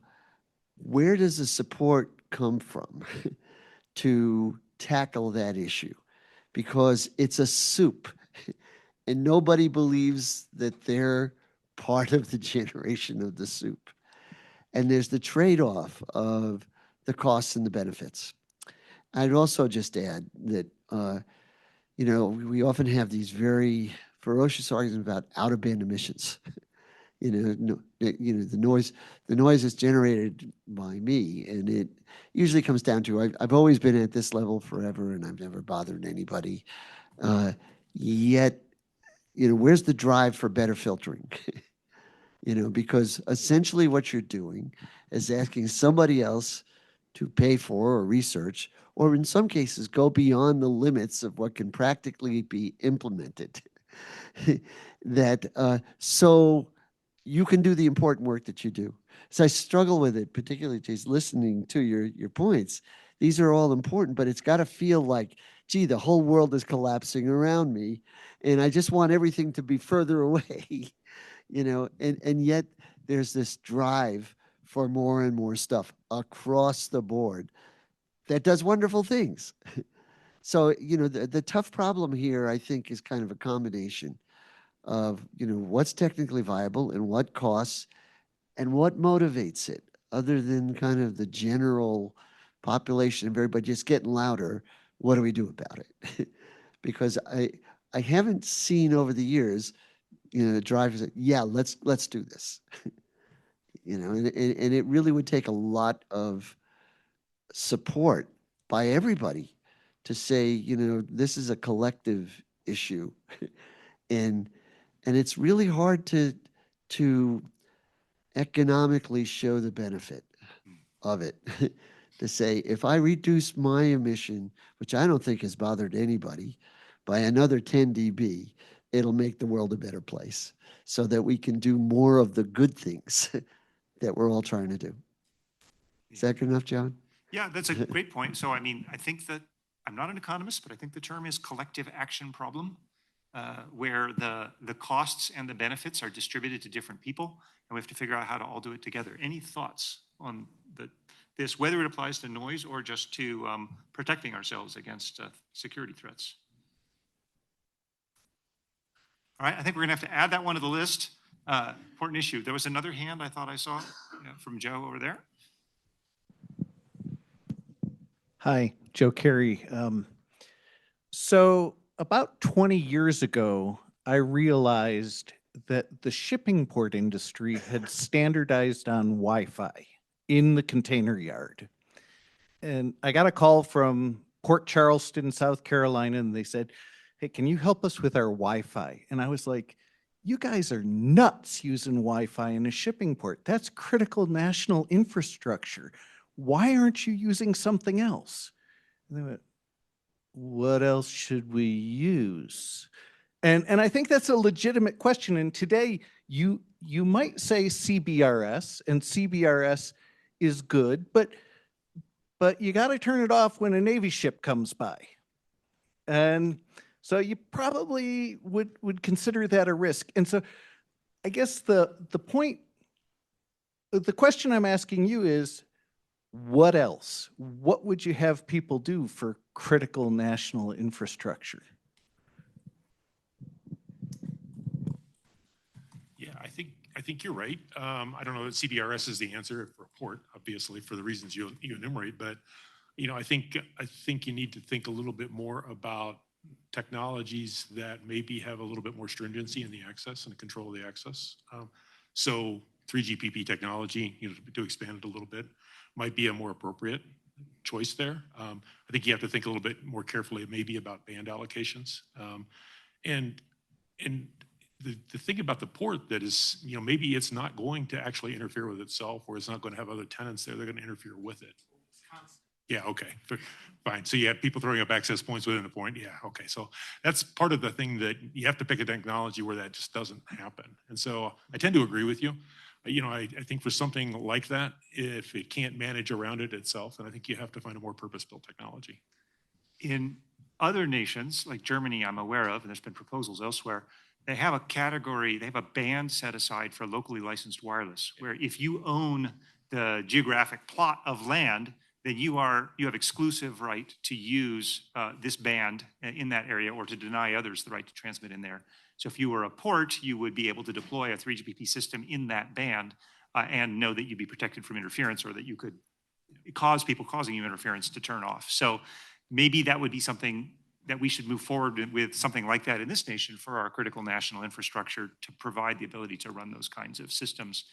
where does the support come from to tackle that issue? Because it's a soup and nobody believes that they're part of the generation of the soup. And there's the trade-off of the costs and the benefits. I'd also just add that, we often have these very ferocious arguments about out-of-band emissions. The noise is generated by me, and it usually comes down to I've always been at this level forever, and I've never bothered anybody. Yet, where's the drive for better filtering? Because essentially what you're doing is asking somebody else to pay for or research, or in some cases go beyond the limits of what can practically be implemented. So you can do the important work that you do. So I struggle with it, particularly just listening to your points. These are all important, but it's got to feel like, gee, the whole world is collapsing around me, and I just want everything to be further away. you know, and yet there's this drive for more and more stuff across the board that does wonderful things. So, you know, the tough problem here, I think, is kind of a combination of, you know, what's technically viable and what costs and what motivates it, other than kind of the general population of everybody just getting louder. What do we do about it? Because I haven't seen over the years, you know, drivers say, yeah, let's do this. You know, and it really would take a lot of support by everybody to say, you know, this is a collective issue. and it's really hard to economically show the benefit of it. To say, if I reduce my emission, which I don't think has bothered anybody, by another 10 dB, it'll make the world a better place so that we can do more of the good things that we're all trying to do. Is that good enough, John? Yeah, that's a great point. So, I mean, I think that I'm not an economist, but I think the term is collective action problem, where the costs and the benefits are distributed to different people, and we have to figure out how to all do it together. Any thoughts on this, whether it applies to noise or just to protecting ourselves against security threats? All right, I think we're gonna have to add that one to the list. Important issue. There was another hand I thought I saw from Joe over there. Hi, Joe Carey. So about 20 years ago, I realized that the shipping port industry had standardized on Wi-Fi in the container yard. And I got a call from Port Charleston, South Carolina, and they said, hey, can you help us with our Wi-Fi? And I was like, you guys are nuts using Wi-Fi in a shipping port. That's critical national infrastructure. Why aren't you using something else? And they went, what else should we use? And I think that's a legitimate question. And today you might say CBRS, and CBRS is good, but you got to turn it off when a Navy ship comes by. And so you probably would consider that a risk. And so I guess the question I'm asking you is, what else? What would you have people do for critical national infrastructure? Yeah, I think you're right. I don't know that CBRS is the answer for a port, obviously, for the reasons you enumerate. But you know, I think you need to think a little bit more about technologies that maybe have a little bit more stringency in the access and control of the access. So 3GPP technology, you know, to expand it a little bit, might be a more appropriate choice there. I think you have to think a little bit more carefully, maybe about band allocations. And the thing about the port that is, you know, maybe it's not going to actually interfere with itself, or it's not going to have other tenants there. They're going to interfere with it. Yeah, okay, fine. So you have people throwing up access points within the point. Yeah, okay. So that's part of the thing that you have to pick a technology where that just doesn't happen. And so I tend to agree with you. You know, I think for something like that, if it can't manage around it itself, then I think you have to find a more purpose-built technology. In other nations, like Germany, I'm aware of, and there's been proposals elsewhere, they have a category, they have a band set aside for locally licensed wireless, where if you own the geographic plot of land, then you have exclusive right to use this band in that area, or to deny others the right to transmit in there. So if you were a port, you would be able to deploy a 3GPP system in that band and know that you'd be protected from interference, or that you could cause people causing you interference to turn off. So maybe that would be something that we should move forward with, something like that in this nation for our critical national infrastructure, to provide the ability to run those kinds of systems.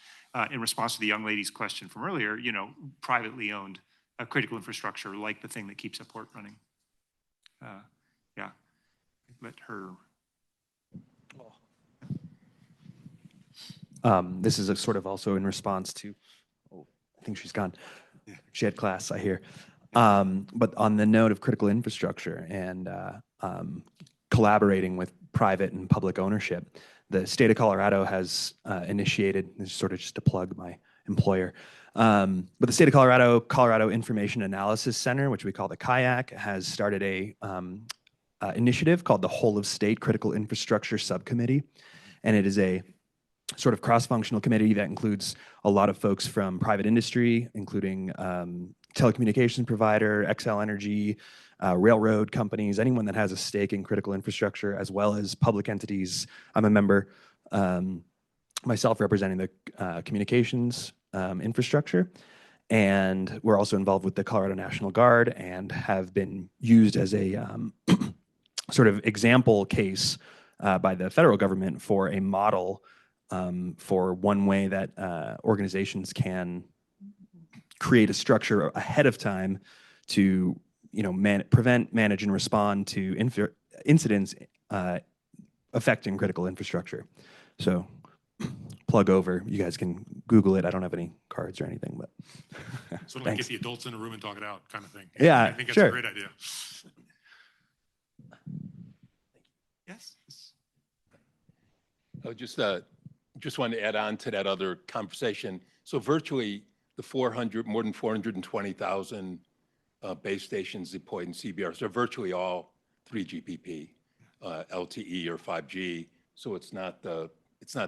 In response to the young lady's question from earlier, you know, privately owned critical infrastructure, like the thing that keeps a port running. Yeah, let her. This is a sort of also in response to, oh, I think she's gone. Yeah. She had class, I hear. But on the note of critical infrastructure and collaborating with private and public ownership, the state of Colorado has initiated, this is sort of just to plug my employer, but the state of Colorado Information Analysis Center, which we call the KAYAK, has started a initiative called the Whole of State Critical Infrastructure Subcommittee. And it is a sort of cross-functional committee that includes a lot of folks from private industry, including telecommunications provider, Xcel Energy, railroad companies, anyone that has a stake in critical infrastructure, as well as public entities. I'm a member, myself representing the communications infrastructure. And we're also involved with the Colorado National Guard and have been used as a sort of example case by the federal government for a model for one way that organizations can create a structure ahead of time to, prevent, manage, and respond to incidents affecting critical infrastructure. So, plug over. You guys can Google it. I don't have any cards or anything, but So like get the adults in a room and talk it out, kind of thing. Yeah, I think that's sure. a great idea. Yes. I just wanted to add on to that other conversation. So virtually the more than 420,000 base stations deployed in CBRs are virtually all 3GPP, LTE or 5G. So it's not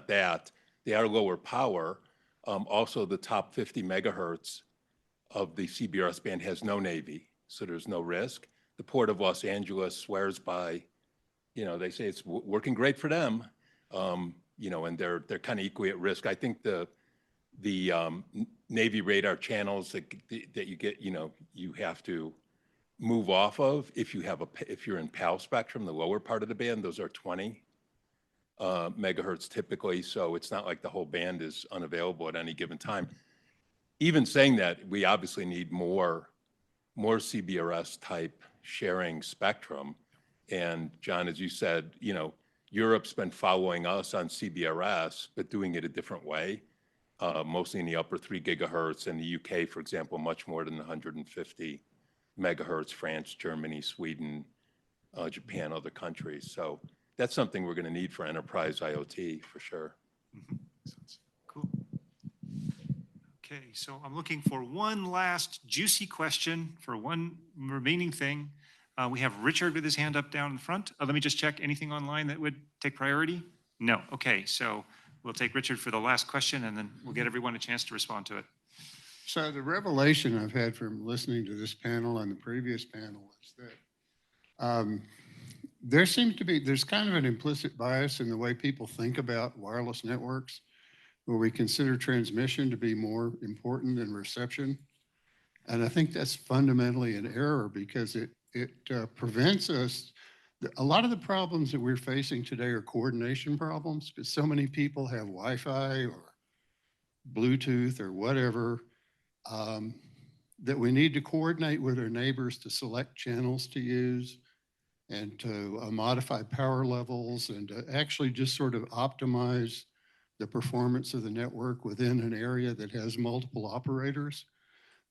that. They are lower power. Also, the top 50 megahertz of the CBRS band has no Navy, so there's no risk. The Port of Los Angeles swears by, they say it's working great for them, and they're kind of equally at risk. I think the Navy radar channels that you get, you have to move off of if you're in PAL spectrum, the lower part of the band, those are 20 megahertz typically. So it's not like the whole band is unavailable at any given time. Even saying that, we obviously need more CBRS type sharing spectrum. And John, as you said, Europe's been following us on CBRS, but doing it a different way, mostly in the upper 3 gigahertz. And the UK, for example, much more than 150 megahertz, France, Germany, Sweden, Japan, other countries. So that's something we're going to need for enterprise IoT for sure. Cool. Okay, so I'm looking for one last juicy question for one remaining thing. We have Richard with his hand up down in front. Let me just check anything online that would take priority. No. Okay, so we'll take Richard for the last question and then we'll get everyone a chance to respond to it. So the revelation I've had from listening to this panel and the previous panel is that there's kind of an implicit bias in the way people think about wireless networks, where we consider transmission to be more important than reception. And I think that's fundamentally an error because it prevents us. A lot of the problems that we're facing today are coordination problems because so many people have Wi-Fi or Bluetooth or whatever that we need to coordinate with our neighbors to select channels to use and to modify power levels and to actually just sort of optimize the performance of the network within an area that has multiple operators.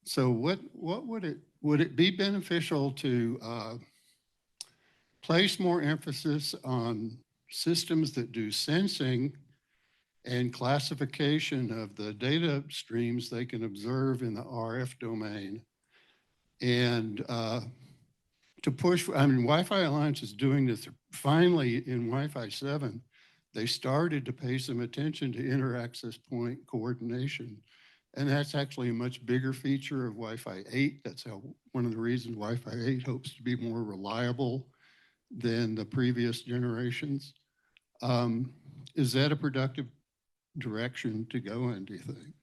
So what would it be beneficial to place more emphasis on systems that do sensing and classification of the data streams they can observe in the RF domain and to push, Wi-Fi Alliance is doing this finally in Wi-Fi 7. They started to pay some attention to inter-access point coordination. And that's actually a much bigger feature of Wi-Fi 8. That's one of the reasons Wi-Fi 8 hopes to be more reliable than the previous generations. Is that a productive direction to go in, do you think?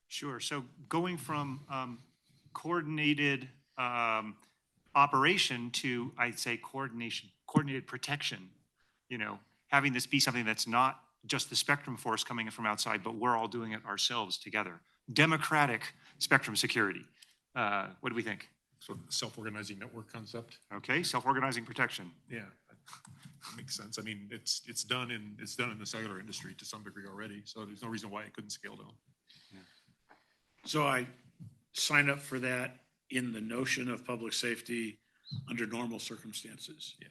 Sure. So going from coordinated operation to, I'd say, coordinated protection, having this be something that's not just the spectrum force coming in from outside, but we're all doing it ourselves together. Democratic spectrum security. What do we think? So self-organizing network concept. Okay, self-organizing protection. Yeah, that makes sense. I mean, it's done in the cellular industry to some degree already. So there's no reason why it couldn't scale down. Yeah. So I signed up for that in the notion of public safety under normal circumstances. Yeah.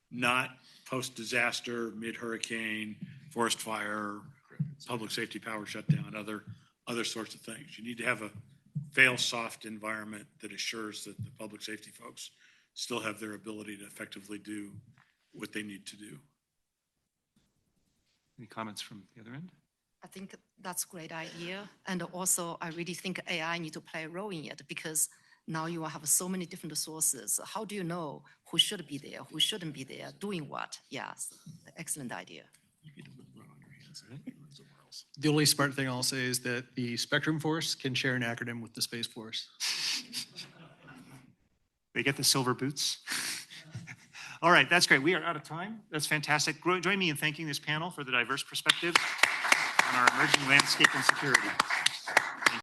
Not post-disaster, mid-hurricane, forest fire, public safety power shutdown, other sorts of things. You need to have a fail-soft environment that assures that the public safety folks still have their ability to effectively do what they need to do. Any comments from the other end? I think that's a great idea. And also, I really think AI need to play a role in it because now you have so many different sources. How do you know who should be there, who shouldn't be there, doing what? Yes, excellent idea. The only smart thing I'll say is that the Spectrum Force can share an acronym with the Space Force. They get the silver boots. All right, that's great. We are out of time. That's fantastic. Join me in thanking this panel for the diverse perspectives on our emerging landscape and security.